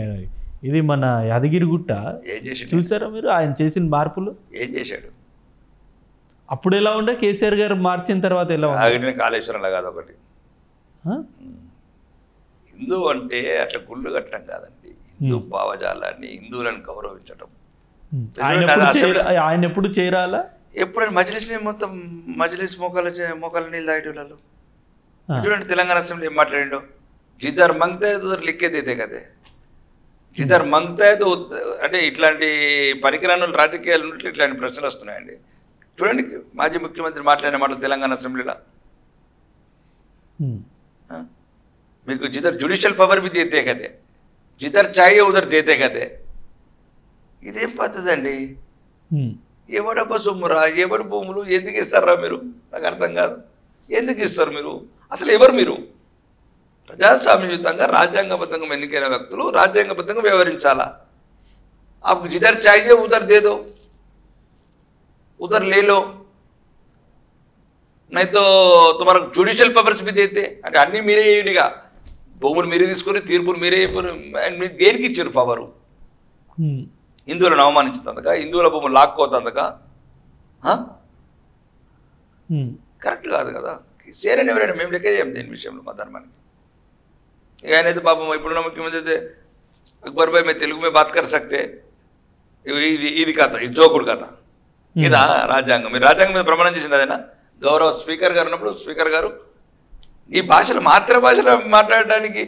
ఇది మన యాదగిరిగుట్ట ఏం చేసి చూసారా మీరు? ఆయన చేసిన మార్పులు ఏం చేశాడు? అప్పుడు ఎలా ఉండే, కేసీఆర్ గారు మార్చిన తర్వాత ఎలా ఉండే? కాళేశ్వరంలా కాదు ఒకటి. హిందూ అంటే అట్లా గుళ్ళు కట్టడం కాదండి. హిందూ భావజాలాన్ని, హిందువులను గౌరవించడం. ఆయన ఎప్పుడు చేరాలా? ఎప్పుడైనా మజ్లిస్ మొత్తం మజ్లిస్ మోకాల నీళ్ళు తాగేటోళ్ళు చూడండి. తెలంగాణ అసెంబ్లీ ఏం మాట్లాడిండో, జిదర్ మంగతాయి ఉదర్ లిక్కే దేతే కదే. జిదర్ మంగతాయి అంటే ఇట్లాంటి పనికిరాని రాజకీయాలు ఉన్నట్లు ఇట్లాంటి ప్రశ్నలు వస్తున్నాయండి. చూడండి మాజీ ముఖ్యమంత్రి మాట్లాడిన మాటలు తెలంగాణ అసెంబ్లీలో. మీకు జిదర్ జ్యుడిషియల్ పవర్ బి దేతే కదే, జిదర్ చాయే ఉదర్ దేతే కదే. ఇదేం పద్ధతి అండి? ఎవడబ్బ సొమ్మురా, ఎవడి భూములు ఎందుకు ఇస్తారా మీరు? నాకు అర్థం కాదు. ఎందుకు ఇస్తారు మీరు? అసలు ఎవరు మీరు? ప్రజాస్వామ్యయుతంగా రాజ్యాంగబద్ధంగా ఎన్నికైన వ్యక్తులు రాజ్యాంగబద్ధంగా వ్యవహరించాలా. आपको जिधर चाहिए उधर दे दो, उधर ले लो, नहीं तो तुम्हारा जुडिशियल पवर्स भी देते. అంటే అన్నీ మీరే ఏడిగా భూములు మీరే తీసుకొని తీర్పులు మీరే దేనికి ఇచ్చారు పవరు? హిందువులను అవమానించుతందుక, హిందువుల భూములు లాక్కోతందుక? కరెక్ట్ కాదు కదా. సేరని ఎవరైనా మేము లెక్క చేయం దీని విషయంలో మా ధర్మానికి. ఇక ఆయన అయితే పాపం ఇప్పుడున్న ముఖ్యమంత్రి అయితే అక్బర్ భాయ్ మేము తెలుగు में बात कर सकते. ఇది కథ, ఇది జోకుడు కథ. ఇదా రాజ్యాంగం? మీరు రాజ్యాంగం మీద ప్రమాణం చేసింది అదేనా? గౌరవ స్పీకర్ గారు ఉన్నప్పుడు స్పీకర్ గారు ఈ భాషలో మాతృభాషలో మాట్లాడడానికి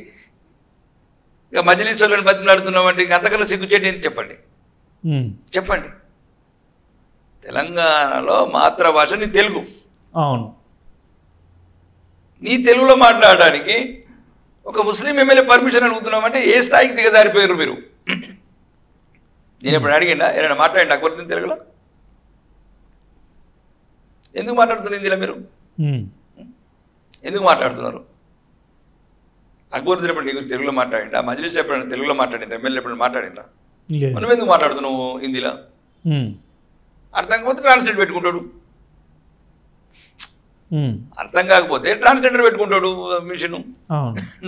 ఇక మజ్లిస్ వాళ్ళని బతిమలాడుతున్నామంటే ఇంక అంతకన్నా సిగ్గుచేటి ఏంటి చెప్పండి? చెప్పండి. తెలంగాణలో మాతృభాష నీ తెలుగు. అవును. నీ తెలుగులో మాట్లాడడానికి ఒక ముస్లిం ఎమ్మెల్యే పర్మిషన్ అడుగుతున్నామంటే ఏ స్థాయికి దిగజారిపోయారు మీరు? నేను ఎప్పుడు అడిగిండా ఏమైనా మాట్లాడండి అక్బరుద్దీన్ తెలుగులో? ఎందుకు మాట్లాడుతున్నారు హిందీలో మీరు? ఎందుకు మాట్లాడుతున్నారు? అక్బరుద్దీన్ ఎప్పుడు నీకు తెలుగులో మాట్లాడిండా? మజ్లిస్ ఎప్పుడైనా తెలుగులో మాట్లాడిందా? ఎమ్మెల్యే ఎప్పుడు మాట్లాడిందా? మనం ఎందుకు మాట్లాడుతున్నావు హిందీలో? అర్థం కాకపోతే ట్రాన్స్లేట్ పెట్టుకుంటాడు. అర్థం కాకపోతే ట్రాన్స్లేటర్ పెట్టుకుంటాడు మిషన్.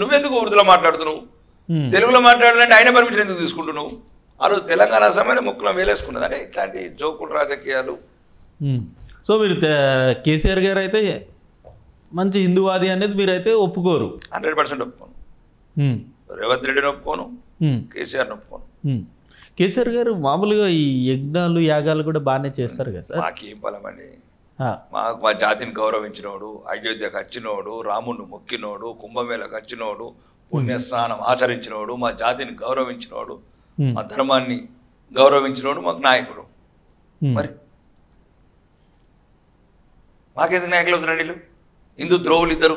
నువ్వెందుకు ఉర్దూలో మాట్లాడుతున్నావు? తెలుగులో మాట్లాడాలంటే ఆయన పర్మిషన్ ఎందుకు తీసుకుంటున్నావు? ఆ రోజు తెలంగాణ సమయంలో ముక్కులో వేలేసుకున్నది. అంటే ఇట్లాంటి జోకులు రాజకీయాలు. సో మీరు కేసీఆర్ గారు అయితే మంచి హిందూవాది అనేది మీరైతే ఒప్పుకోరు? 100% ఒప్పుకోను. రేవంత్ రెడ్డిని ఒప్పుకోను, కేసీఆర్ని ఒప్పుకోను. కేసీఆర్ గారు మామూలుగా ఈ యజ్ఞాలు యాగాలు కూడా బాగానే చేస్తారు కదా సార్? మాకేం బలమండి. మాకు మా జాతిని గౌరవించినోడు, అయోధ్యకు వచ్చినోడు, రాముడిని మొక్కినోడు, కుంభమేళకు వచ్చినోడు, పుణ్యస్నానం ఆచరించినోడు, మా జాతిని గౌరవించినోడు, మా ధర్మాన్ని గౌరవించినోడు మాకు నాయకుడు. మరి మాకెందుకు నాయకులు అవుతున్నారు వీళ్ళు? హిందూ ద్రోవులు ఇద్దరు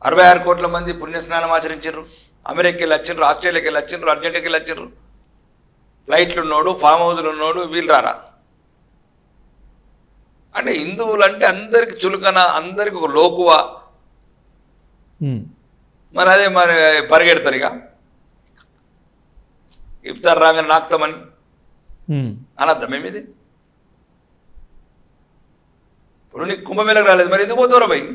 66 కోట్ల మంది పుణ్యస్నానం ఆచరించారు. అమెరికాకి వెళ్ళి వచ్చిండ్రు, ఆస్ట్రేలియాకి వెళ్ళి వచ్చిండ్రు, అర్జెంటీనాకి వెళ్ళి వచ్చిండ్రు. ఫ్లైట్లు ఉన్నోడు, ఫామ్ హౌస్లు ఉన్నోడు వీళ్ళు రారా? అంటే హిందువులు అంటే అందరికి చులకన, అందరికి ఒక లోకువ. మరి అదే మరి పరిగెడతారు ఇక ఇఫ్తార్ రాగానే నాకుతామని అనర్థం ఏమిది? ఇప్పుడు నీకు కుంభమేళకు రాలేదు, మరి ఎందుకు పోతారో భయ్?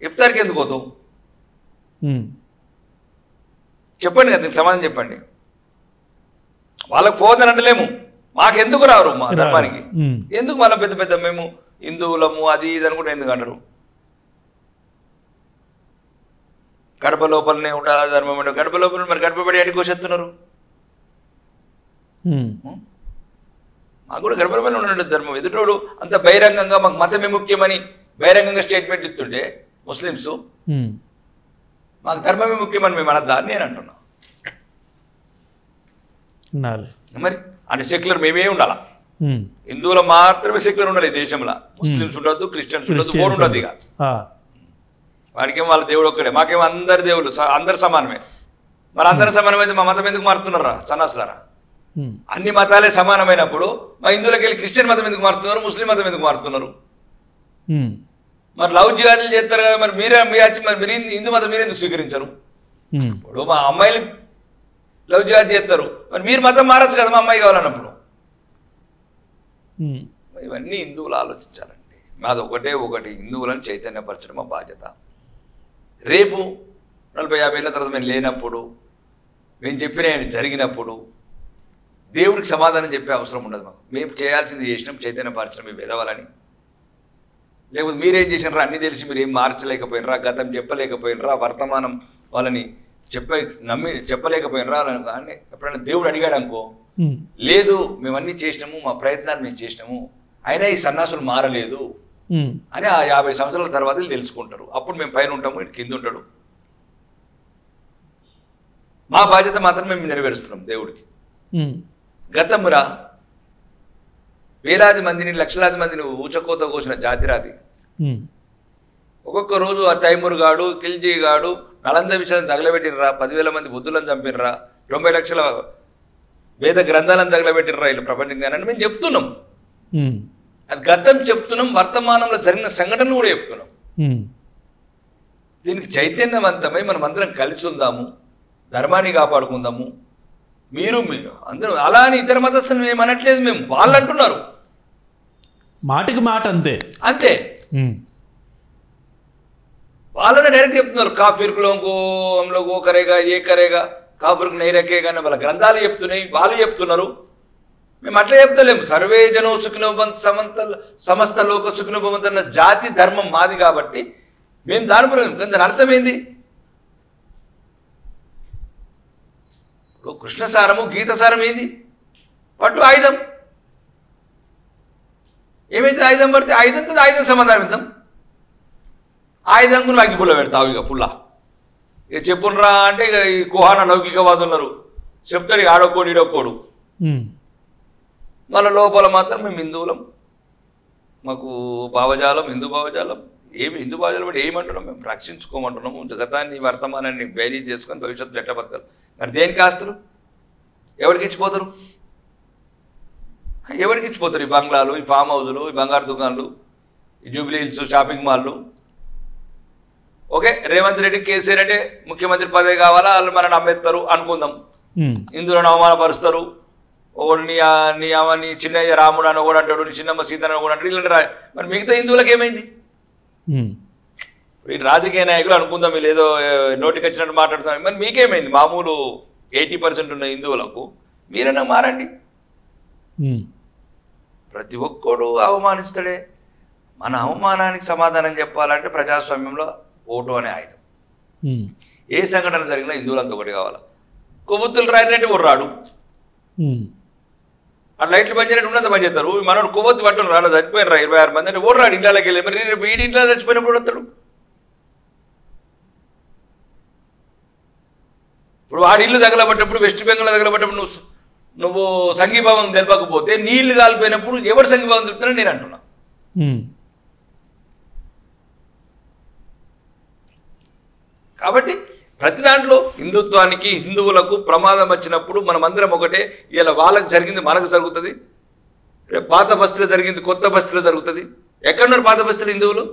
ఇఫ్తార్కి ఎందుకు పోతావు? చెప్పండి కదా, దీనికి సమాధానం చెప్పండి. వాళ్ళకి పోదని అంటలేము, మాకెందుకు రారు మా ధర్మానికి? ఎందుకు మళ్ళీ పెద్ద పెద్ద మేము హిందువులము అది ఇది అనుకుంటే ఎందుకు అంటారు? గడప లోపలనే ఉండాలి ధర్మం అంటే గడప లోపల మరి గడప పడి అడిగి కోసేస్తున్నారు. మాకు కూడా గడప లోపల ఉండే ధర్మం. ఎదుటోడు అంత బహిరంగంగా మాకు మతమే ముఖ్యమని బహిరంగంగా స్టేట్మెంట్ ఇస్తుంటే ముస్లిమ్స్ మాకు ధర్మమే ముఖ్యమని మేము అనద్దా అని నేను అంటున్నా. మరి అంటే సెక్యులర్ మేమే ఉండాలా? హిందువులు మాత్రమే సెక్యులర్ ఉండాలి ఈ దేశంలో. ముస్లిమ్స్ ఉండొద్దు, క్రిస్టియన్స్ ఉండొద్దు, బోర్డు ఉండదు. ఇక వాడికేమో వాళ్ళ దేవుడు ఒక్కడే, మాకేమో అందరి దేవుళ్ళు అందరు సమానమే. మరి అందరు సమానమైతే మా మతం ఎందుకు మారుతున్నారా సన్నాసులారా? అన్ని మతాలే సమానమైనప్పుడు మా హిందువులకి వెళ్ళి క్రిస్టియన్ మతం ఎందుకు మారుతున్నారు, ముస్లిం మతం ఎందుకు మారుతున్నారు? మరి లవ్ జిహాదీలు చేస్తారు కదా, మరి మీరే మీరు హిందూ మతం మీరు ఎందుకు స్వీకరించరు? ఇప్పుడు మా అమ్మాయిలు లవ్ జిహాదీ చేస్తారు, మరి మీరు మతం మారచ్చు కదా మా అమ్మాయి కావాలన్నప్పుడు. ఇవన్నీ హిందువులు ఆలోచించాలండి. మాది ఒకటి హిందువులను చైతన్యపరచడం మా బాధ్యత. రేపు 40-50 ఏళ్ళ తర్వాత మేము లేనప్పుడు, మేము చెప్పిన జరిగినప్పుడు దేవుడికి సమాధానం చెప్పే అవసరం ఉండదు మాకు. మేము చేయాల్సింది చేసినాం, చైతన్యపరచడం మీ వెదవాలని. లేకపోతే మీరేం చేసినారా, అన్నీ తెలిసి మీరు ఏం మార్చలేకపోయినరా, గతం చెప్పలేకపోయినరా, వర్తమానం వాళ్ళని చెప్పలేకపోయినరా అని ఎప్పుడైనా దేవుడు అడిగాడు అనుకో, లేదు మేము అన్నీ చేసినాము, మా ప్రయత్నాలు మేము చేసినాము, అయినా ఈ సన్నాసులు మారలేదు అని ఆ 50 సంవత్సరాల తర్వాత వీళ్ళు తెలుసుకుంటారు. అప్పుడు మేము పైన ఉంటాము, ఇటు కింద ఉంటాడు. మా బాధ్యత మాత్రం మేము నెరవేరుస్తున్నాం దేవుడికి. గతమురా వేలాది మందిని, లక్షలాది మందిని ఊచకోత కోసిన జాతిరాది. ఒక్కొక్క రోజు ఆ తైమూర్ గాడు, ఖిల్జీ గాడు నలంద విషయాన్ని తగలబెట్టినరా, 10,000 మంది బుద్ధులను చంపినరా, 90 లక్షల వేద గ్రంథాలను తగలబెట్టినరా వీళ్ళు ప్రపంచంగానని మేము చెప్తున్నాం. అది గతం చెప్తున్నాం, వర్తమానంలో జరిగిన సంఘటనలు కూడా చెప్తున్నాం. దీనికి చైతన్యవంతమై మనం అందరం కలిసి ఉందాము, ధర్మాన్ని కాపాడుకుందాము. మీరు అందరూ అలా అని ఇతర మతస్థులు మేము అనట్లేదు, మేము వాళ్ళు అంటున్నారు మాటకి మాట అంతే అంతే. వాళ్ళనే డైరెక్ట్ చెప్తున్నారు, కాఫీర్కులో హమ్లోగో కరేగా ఏ కరేగా కాఫీర్కు నై రకేగా అని వాళ్ళ గ్రంథాలు చెప్తున్నాయి, వాళ్ళు చెప్తున్నారు. మేము అట్లా చెప్తలేము. సర్వే జనో సుఖినోభవంతు సమస్త లోక సుఖినోభవంతు అన్న జాతి ధర్మం మాది కాబట్టి మేము దాని అర్థం ఏంది? ఇప్పుడు కృష్ణసారము గీతసారం ఏంది? పట్టు ఆయుధం. ఏమైతే ఆయుధం పడితే ఆయుధంతో ఆయుధం సమాధానం ఇద్దాం. ఆయుధం కూడా అగ్గి పుల్ల పెడతావు. ఇక పుల్ల ఇక చెప్పునరా అంటే ఇక ఈ కుహాన లౌకికవాదులు ఉన్నారు, చెప్తాడు ఇక ఆడోకోడు ఈడోకోడు. మన లోపల మాత్రం మేము హిందువులం, మాకు భావజాలం హిందూ భావజాలం. హిందూ భావజాలం అంటే ఏమంటున్నాం? మేము రక్షించుకోమంటున్నాము, గతాన్ని వర్తమానాన్ని బయలు చేసుకొని భవిష్యత్తులో ఎట్లా బతకాలి. మరి దేనికి ఆస్తులు ఎవరికి ఇచ్చిపోతారు? ఎవరికి ఇచ్చిపోతారు? ఈ బంగ్లాలు, ఈ ఫామ్ హౌజులు, ఈ బంగారు దుకాణాలు, ఈ జూబ్లీ హిల్స్ షాపింగ్ మాల్లు. ఓకే, రేవంత్ రెడ్డి కేసీఆర్ అంటే ముఖ్యమంత్రి పదవి కావాలా, వాళ్ళు మనల్ని అమ్మేస్తారు అనుకుందాం. హిందువులను అవమానపరుస్తారు. ఒకడు నీ చిన్నయ్య రాముడు అని ఒకడు అంటాడు, నీ చిన్నమ్మ సీత అని ఒకడు అంటాడు. ఇలాంటి మరి మిగతా హిందువులకు ఏమైంది? ఈ రాజకీయ నాయకులు అనుకుందాం వీళ్ళు ఏదో నోటికి వచ్చినట్టు మాట్లాడుతున్నారు. మరి మీకేమైంది? మామూలు 80% ఉన్న హిందువులకు మీరైనా మారండి. ప్రతి ఒక్కడు అవమానిస్తాడే. మన అవమానానికి సమాధానం చెప్పాలంటే ప్రజాస్వామ్యంలో ఓటు అనే ఆయుధం. ఏ సంఘటన జరిగినా హిందువులంతా ఒకటి కావాలి. కొవ్వొత్తులు రాయినట్టు కొర్రాడు, ఆ లైట్లు పనిచేయనట్టు ఉన్నంత పని చేస్తారు. మనోడు కొవ్వొత్తు పట్టుకుని రాడు, చచ్చిపోయారు 26 మంది అంటే ఓర్రాడు ఇంట్లోకి వెళ్ళి. మరి వీడి ఇంట్లో చచ్చిపోయినప్పుడు వస్తాడు. ఇప్పుడు వాడి ఇల్లు తగలబడ్డప్పుడు, వెస్ట్ బెంగాల్ తగలబడ్డప్పుడు నువ్వు సంఘీభావం తెలపకపోతే, నీళ్లు కాలిపోయినప్పుడు ఎవరు సంఘీభావం తెలుపుతారని నేను అంటున్నా. కాబట్టి ప్రతి దాంట్లో హిందుత్వానికి, హిందువులకు ప్రమాదం వచ్చినప్పుడు మనమందరం ఒకటే. ఇలా వాళ్ళకి జరిగింది మనకు జరుగుతుంది, రేపు పాత బస్తీలో జరిగింది కొత్త బస్తీలో జరుగుతుంది. ఎక్కడున్నారు పాత బస్తీలు హిందువులు?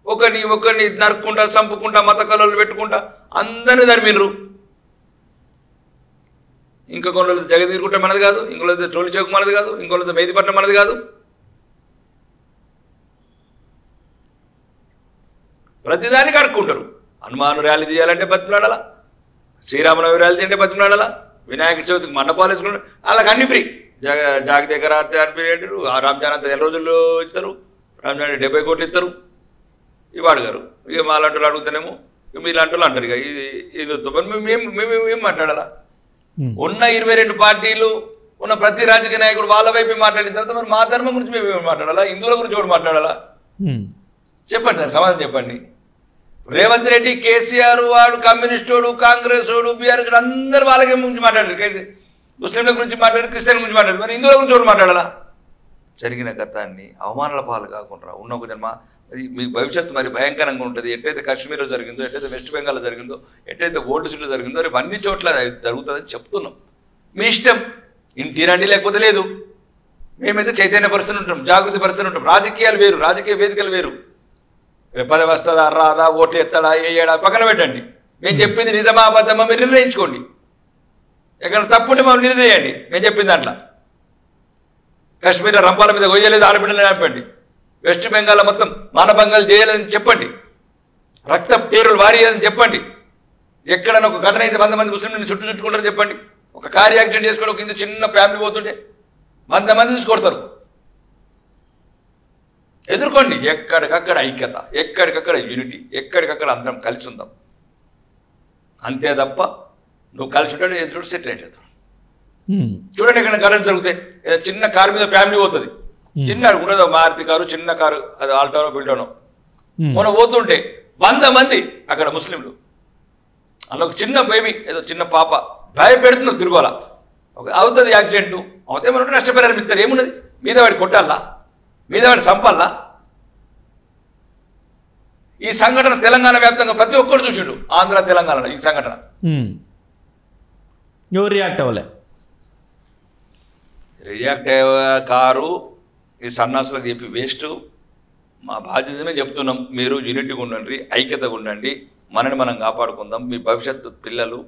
ఒకరిని నరుక్కుంటా, చంపుకుంటా, మత కళలు పెట్టుకుంటా అందరినీ ధర్మినరు. ఇంకొకళ్ళ జగదీరుకుంటే మనది కాదు, ఇంకొకళ్ళ టోలి చౌక్ మనది కాదు, ఇంకొకళ్ళ మెహదీపట్నం మనది కాదు. ప్రతిదానికి అడుక్కుంటారు. హనుమాను ర్యాలీ తీయాలంటే బతిమలాడాలా, శ్రీరామనవమి ర్యాలీ తీయంటే బతిమలాడాలా, వినాయక చవితికి మండపాలు వేసుకుంటారు, వాళ్ళకి అన్ని ఫ్రీ. జాగి దగ్గర పీరియడ్ ఆ రంజాన్ అంతా 2 రోజుల్లో ఇస్తారు, రంజాన్ 70 కోట్లు ఇస్తారు. ఇవి అడగారు. ఇక మాలాంటి వాళ్ళు అడుగుతానేమో మీలాంటి వాళ్ళు అంటారు. ఇక ఇది మేము మాట్లాడాలా? ఉన్న 22 పార్టీలు ఉన్న ప్రతి రాజకీయ నాయకుడు వాళ్ళ వైపు మాట్లాడిన తర్వాత మరి మా ధర్మం గురించి మేము మాట్లాడాలా, హిందువుల గురించి కూడా మాట్లాడాలా? చెప్పండి సార్, సమాధానం చెప్పండి. రేవంత్ రెడ్డి, కేసీఆర్, వాడు కమ్యూనిస్టోడు, కాంగ్రెస్ వాడు, బీఆర్ఎస్ అందరూ వాళ్ళకే గురించి మాట్లాడారు. ముస్లింల గురించి మాట్లాడారు, క్రిస్టియన్ గురించి మాట్లాడారు, మరి హిందువుల గురించి కూడా మాట్లాడాలా? జరిగిన గతాన్ని అవమానాల పాలు కాకుండా ఉన్న ఒక జన్మ మీ భవిష్యత్తు మరి భయంకరంగా ఉంటుంది. ఎట్లయితే కాశ్మీర్లో జరిగిందో, ఎట్లయితే వెస్ట్ బెంగాల్లో జరిగిందో, ఎట్లయితే ఓల్డ్ సిటీలో జరిగిందో రేపు అన్ని చోట్ల జరుగుతుందని చెప్తున్నాం. మీ ఇష్టం, ఇంటిరండి లేకపోతే లేదు. మేమైతే చైతన్యపరుస్తూనే ఉంటాం, జాగృతి పరుస్తూనే ఉంటాం. రాజకీయాలు వేరు, రాజకీయ వేదికలు వేరు. రేపు పదవి వస్తుందా రాదా, ఓట్లు ఎత్తాడా వేయడా పక్కన పెట్టండి. మేము చెప్పింది నిజమా అబద్ధమా మీరు నిర్ణయించుకోండి. ఎక్కడ తప్పుంటే మనం నిర్ణయండి. మేము చెప్పింది దాంట్లో కాశ్మీర్లో రంపాల మీద కొయ్యలేదు ఆడబిడ్డలని చెప్పండి, వెస్ట్ బెంగాల్లో మొత్తం మానభంగాలు చేయలేదని చెప్పండి, రక్త పేరులు వారియదని చెప్పండి. ఎక్కడైనా ఒక ఘటన అయితే 100 మంది ముస్లింలు చుట్టుకుంటారని చెప్పండి. ఒక కార్ యాక్సిడెంట్ చేసుకొని ఒక ఇంత చిన్న ఫ్యామిలీ పోతుంటే 100 మంది చూసి కొడతారు. ఎదుర్కోండి. ఎక్కడికక్కడ ఐక్యత, ఎక్కడికక్కడ యూనిటీ, ఎక్కడికక్కడ అందరం కలిసి ఉందాం. అంతే తప్ప నువ్వు కలిసి ఉంటాడు ఎదురు సెటిల్ అవుతాడు. చూడండి ఎక్కడ ఘటన జరిగితే చిన్న కారు మీద ఫ్యామిలీ పోతుంది, చిన్న ఉండదు మారుతి కారు, చిన్న కారు, అది ఆల్టోనో బిల్డోనో, మనం పోతుంటే 100 మంది అక్కడ ముస్లింలు, అందులో ఒక చిన్న బేబీ ఏదో చిన్న పాప భయపెడుతున్నారు తిరుగులా. అవుతుంది యాక్సిడెంట్ అవుతే మనం నష్టపరిహారం ఇస్తారు. ఏమున్నది? మీద వాడి కొట్టాలా, మీద వాడి సంపాలా? ఈ సంఘటన తెలంగాణ వ్యాప్తంగా ప్రతి ఒక్కరు చూసిండు. ఆంధ్ర తెలంగాణలో ఈ సంఘటన ఎవరు రియాక్ట్ అవ్వలే. రియాక్ట్ అయ్యే కారు ఈ సన్నాసులకు చెప్పి వేస్ట్. మా బాధ్యతనే చెప్తున్నాం, మీరు యూనిటీగా ఉండండి, ఐక్యతగా ఉండండి, మనని మనం కాపాడుకుందాం. మీ భవిష్యత్తు పిల్లలు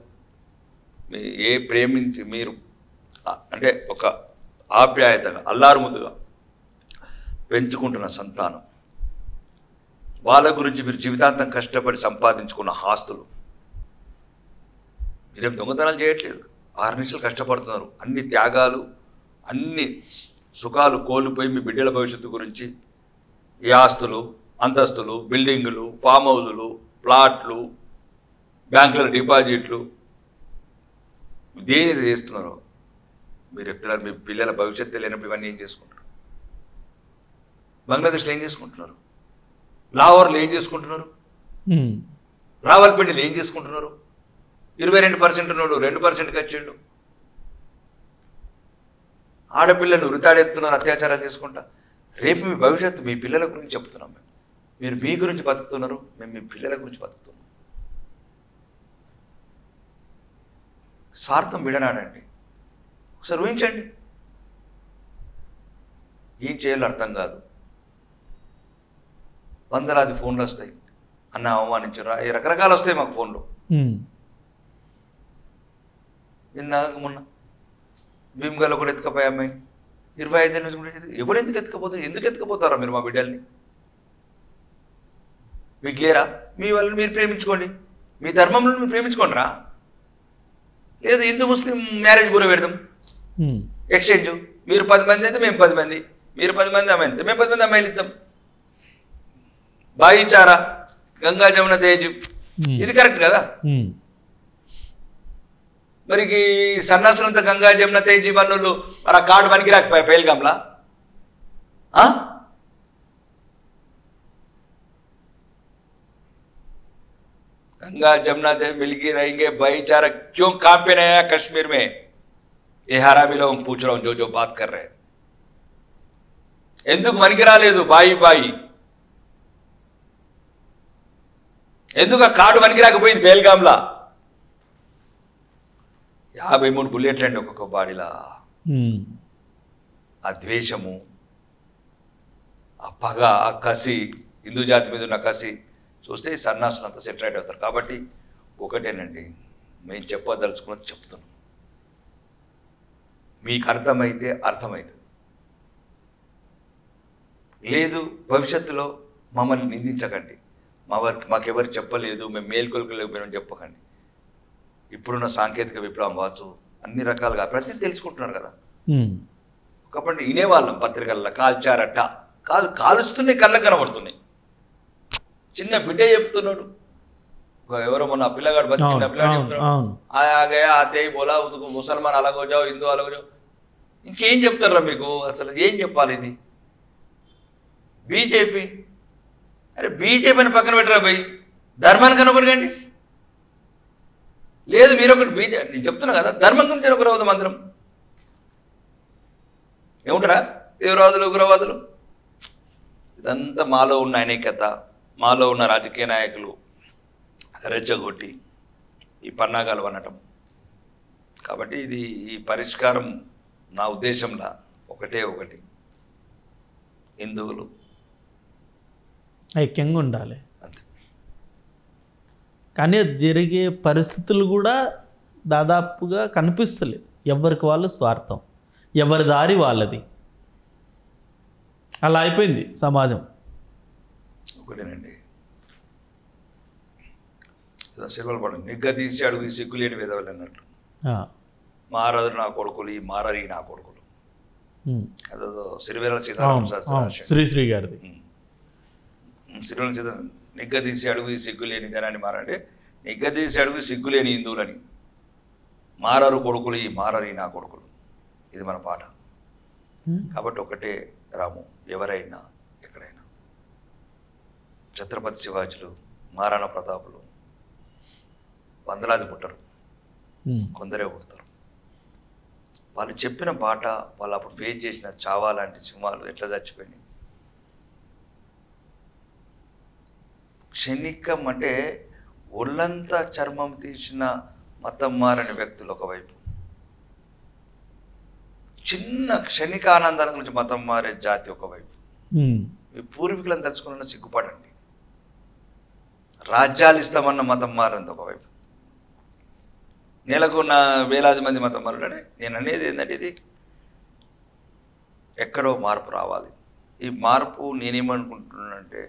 మీ ప్రేమించి మీరు అంటే ఒక ఆప్యాయతగా అల్లారుముద్దుగా పెంచుకుంటున్న సంతానం, వాళ్ళ గురించి మీరు జీవితాంతం కష్టపడి సంపాదించుకున్న ఆస్తులు, మీరేం దొంగతనాలు చేయట్లేదు, 6 నిమిషాలు కష్టపడుతున్నారు. అన్ని త్యాగాలు, అన్ని సుఖాలు కోల్పోయి మీ బిడ్డల భవిష్యత్తు గురించి ఈ ఆస్తులు, అంతస్తులు, బిల్డింగులు, ఫామ్ హౌజులు, ప్లాట్లు, బ్యాంకుల డిపాజిట్లు దేని చేస్తున్నారు? మీరు చెప్తున్నారు మీ పిల్లల భవిష్యత్తు లేనప్పుడు ఇవన్నీ ఏం చేసుకుంటారు? బంగ్లాదేశ్లో ఏం చేసుకుంటున్నారు? లాహోర్లో ఏం చేసుకుంటున్నారు? రావల్పిండిలో ఏం చేసుకుంటున్నారు? 22% ఉన్నాడు, 2%కి వచ్చిండు. ఆడపిల్లలు వృతాడెత్తున్నారు, అత్యాచారాలు చేసుకుంటా. రేపు మీ భవిష్యత్తు మీ పిల్లల గురించి చెప్తున్నాం. మీరు మీ గురించి బతుకుతున్నారు, మేము మీ పిల్లల గురించి బతుకుతున్నాం. స్వార్థం విడనాడండి. ఒకసారి ఊహించండి. ఏం చేయాలో అర్థం కాదు. 100లాది ఫోన్లు వస్తాయి, అన్న అవమానించారు, రకరకాలు వస్తాయి మాకు ఫోన్లు. మొన్న భీమ్గల్లో కూడా ఎత్తుకపోయా అమ్మాయి 25 నుంచి. ఎవడు ఎందుకు ఎత్తుకపోతారు? ఎందుకు ఎత్తుకపోతారా మీరు మా బిడ్డల్ని? మీకు లేరా? మీ వాళ్ళని మీరు ప్రేమించుకోండి, మీ ధర్మంలో మీరు ప్రేమించుకోండి రా. లేదు హిందూ ముస్లిం మ్యారేజ్ కూడా పెడదాం, ఎక్స్చేంజ్. మీరు 10 మంది అయితే మేము 10 మంది, మీరు 10 మంది అమ్మాయిలు అయితే మేము 10 మంది అమ్మాయిలు ఇద్దాం. భాయిచారా, గంగా జమున తేజ్, ఇది కరెక్ట్ కదా? మరి సన్నాసులంతా గంగా జమున తేజ్ వన్నులు మరి ఆ కార్డు పనికి రాకపోయా పహల్గామ్లా? गंगा जमुना से मिलके रहेंगे, भाईचारा क्यों काम पे नहीं आया कश्मीर में? ये हरामी लोग पूछ रहा हूं जो जो बात कर रहे हैं. ఎందుకు మనకి రాలేదు బాయి బాయి? ఎందుకు ఆ కార్డు మనకి రాకపోయింది బేల్గాంలా? 53 బుల్లెట్లు అండి ఒక్కొక్క బాడీలా. ఆ ద్వేషము, ఆ పగ, ఆ కసి, హిందూ జాతి మీద ఉన్న కసి చూస్తే ఈ సన్నాసులు అంతా సెటిలైట్ అవుతారు. కాబట్టి ఒకటేనండి, మేము చెప్పదలుచుకున్నది చెప్తున్నాం. మీకు అర్థమైతే అర్థమవుతుంది, లేదు భవిష్యత్తులో మమ్మల్ని నిందించకండి. మాకెవరు చెప్పలేదు, మేము మేల్కొల్పలేకపోయినాం చెప్పకండి. ఇప్పుడున్న సాంకేతిక విప్లవం కావచ్చు, అన్ని రకాలుగా ప్రతిదీ తెలుసుకుంటున్నారు కదా. ఒకప్పుడు వినేవాళ్ళం పత్రికల్లో కాల్చారట, కాదు కాలుస్తున్నాయి, కళ్ళకు కనబడుతున్నాయి. చిన్న బిడ్డ చెప్తున్నాడు, ఎవరో మొన్న పిల్లగాడు బతికిన పిల్లగాడు చెప్తున్నాడు, ఆగయా ఆతే బోలా ముసల్మాన్ అలాగో జావు, హిందూ అలాగో జావు. ఇంకేం చెప్తారా మీకు? అసలు ఏం చెప్పాలి ఇది? బీజేపీ, అరే బీజేపీని పక్కన పెట్టరా పోయి ధర్మానికి కనబడకండి. లేదు మీరు ఒకటి నేను చెప్తున్నా కదా, ధర్మం గురించి ఒకరు అవుతాం అందరం. ఏముంటారా తీవ్రవాదులు ఉగ్రవాదులు? ఇదంతా మాలో ఉన్న అనేకత, మాలో ఉన్న రాజకీయ నాయకులు రెచ్చగొట్టి ఈ పన్నాగాలు అనటం. కాబట్టి ఇది ఈ పరిష్కారం నా ఉద్దేశంలో ఒకటే ఒకటి, హిందువులు ఐక్యంగా ఉండాలి అంతే. కానీ జరిగే పరిస్థితులు కూడా దాదాపుగా కనిపిస్తలేదు. ఎవరికి వాళ్ళు స్వార్థం, ఎవరి దారి వాళ్ళది, అలా అయిపోయింది సమాజం. ఒకటేనండి, సిల్వలు పడండి, నిగ్గదీసి అడుగు సిగ్గులేని విధవలు అన్నట్టు. మారదు నా కొడుకులు, ఈ మారరి నా కొడుకులు. అదో సిరివేల సీతారామ శాస్త్రి శ్రీశ్రీ గారిది. సిరివేల సీత నిగ్గదీసి అడుగు సిగ్గులేని జనాన్ని మారంటే, నిగ్గదీసి అడుగు సిగ్గులేని హిందువులని, మారరు కొడుకులు ఈ మారరి నా కొడుకులు. ఇది మన పాట. కాబట్టి ఒకటే రాము, ఎవరైనా ఎక్కడైనా. ఛత్రపతి శివాజీలు, మహారాణా ప్రతాపులు వందలాది పుట్టరు, కొందరే పుడతారు. వాళ్ళు చెప్పిన పాట, వాళ్ళు అప్పుడు ఫేస్ చేసిన చావా లాంటి సింహాలు ఎట్లా చచ్చిపోయినాయి. క్షణికం అంటే ఒళ్ళంతా చర్మం తీసిన మతం మారని వ్యక్తులు ఒకవైపు, చిన్న క్షణిక ఆనందాల గురించి మతం మారే జాతి ఒకవైపు. మీ పూర్వీకులను తలుచుకున్న సిగ్గుపడండి. రాజ్యాలు ఇస్తామన్న మతం మారింది ఒకవైపు. నెలకు వేలాది మంది మతం మారాడే. నేను అనేది ఏంటంటే, ఇది ఎక్కడో మార్పు రావాలి. ఈ మార్పు నేనేమనుకుంటున్నానంటే,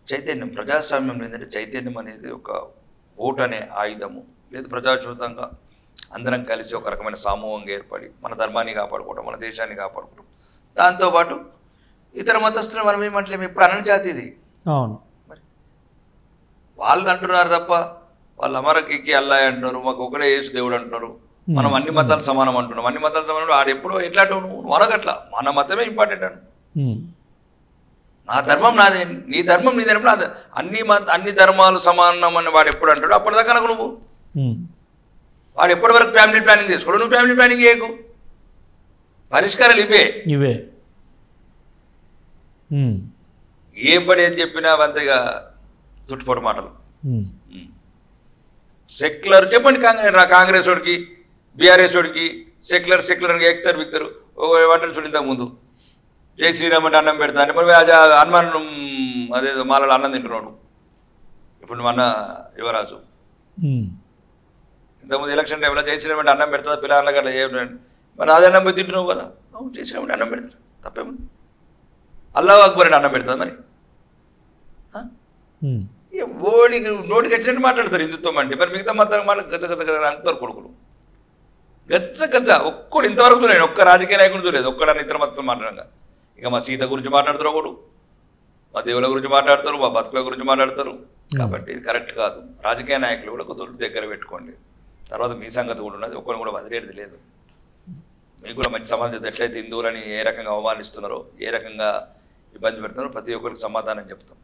చైతన్యం, ప్రజాస్వామ్యంలో ఏంటంటే చైతన్యం అనేది ఒక ఓటు అనే ఆయుధము, లేదు ప్రజాస్వామ్యంగా అందరం కలిసి ఒక రకమైన సమూహంగా ఏర్పడి మన ధర్మాన్ని కాపాడుకోవడం, మన దేశాన్ని కాపాడుకోవడం. దాంతోపాటు ఇతర మతస్థులు మనం ఏమంటలేము, ఇప్పుడు అనని జాతి ఇది. అవును, మరి వాళ్ళు అంటున్నారు తప్ప, వాళ్ళు అమరకి అల్లాయ్ అంటున్నారు, మాకు ఒకడే యేసు దేవుడు అంటున్నారు, మనం అన్ని మతాలు సమానం అంటున్నాం. అన్ని మతాలు సమానం ఆడు ఎప్పుడో ఎట్లాంటి నువ్వు మనకట్లా, మన మతమే ఇంపార్టెంట్ అను. నా ధర్మం నాదే, నీ ధర్మం నీ ధర్మం నాదే, అన్ని ధర్మాలు సమానం అని వాడు ఎప్పుడు అంటాడు అప్పటిదాకా నాకు నువ్వు. వాడు ఎప్పటి వరకు ఫ్యామిలీ ప్లానింగ్ చేసుకోడు, నువ్వు ఫ్యామిలీ ప్లానింగ్ చేయకు. పరిష్కారాలు ఇవే. ఏ పడి ఏం చెప్పినా అంతేగా తుట్టుపోటు మాటలు. సెక్యులర్ చెప్పండి, కాంగ్రెస్ వాడికి బీఆర్ఎస్ వాడికి సెక్యులర్ అని ఎక్కుతారు బిక్తారు. ఏమంటారు చూడు, ఇంతకు ముందు జై శ్రీరామ్ అంటే అన్నం పెడతా అంటే, మరి హనుమాన్ అదే మాలలో అన్నం తింటున్నాడు. ఇప్పుడు నువ్వు అన్న యువరాజు ఇంతకుముందు ఎలక్షన్ టైంలో జై శ్రీరామ్ అంటే అన్నం పెడతా పిల్లలకి అట్లా ఏమిటండి, మరి అదే అన్నం పోయి తింటున్నావు కదా. అవును, జై శ్రీరామ్ అంటే అన్నం పెడతారు, తప్పేముంది. అల్లాహ్ అక్బర్ అంటే అన్నం పెడతా మరి. ఓడికి నోటికి వచ్చినట్టు మాట్లాడతారు హిందుత్వం అంటే. మరి మిగతా మతం మాట్లాడు గచ్చ గచ్చ గచ్చ అంటారు కొడుకులు, గచ్చ గచ్చ. ఒక్కడు ఇంతవరకు నేను ఒక్క రాజకీయ నాయకుడు చూడలేదు ఒక్కడని ఇతర మతం మాట్లాడగా. ఇక మా సీత గురించి మాట్లాడతారు ఒకడు, మా దేవుల గురించి మాట్లాడతారు, మా బతుకుల గురించి మాట్లాడతారు. కాబట్టి ఇది కరెక్ట్ కాదు. రాజకీయ నాయకులు కూడా ఒక దొడ్డు దగ్గర పెట్టుకోండి. తర్వాత మీ సంగతి కూడా ఉన్నది, ఒక్కరిని కూడా వదిలేది లేదు. మీకు కూడా మంచి సమాధానం, ఎట్లయితే హిందువులని ఏ రకంగా అవమానిస్తున్నారో, ఏ రకంగా ఇబ్బంది పెడుతున్నారో ప్రతి ఒక్కరికి సమాధానం చెప్తాం.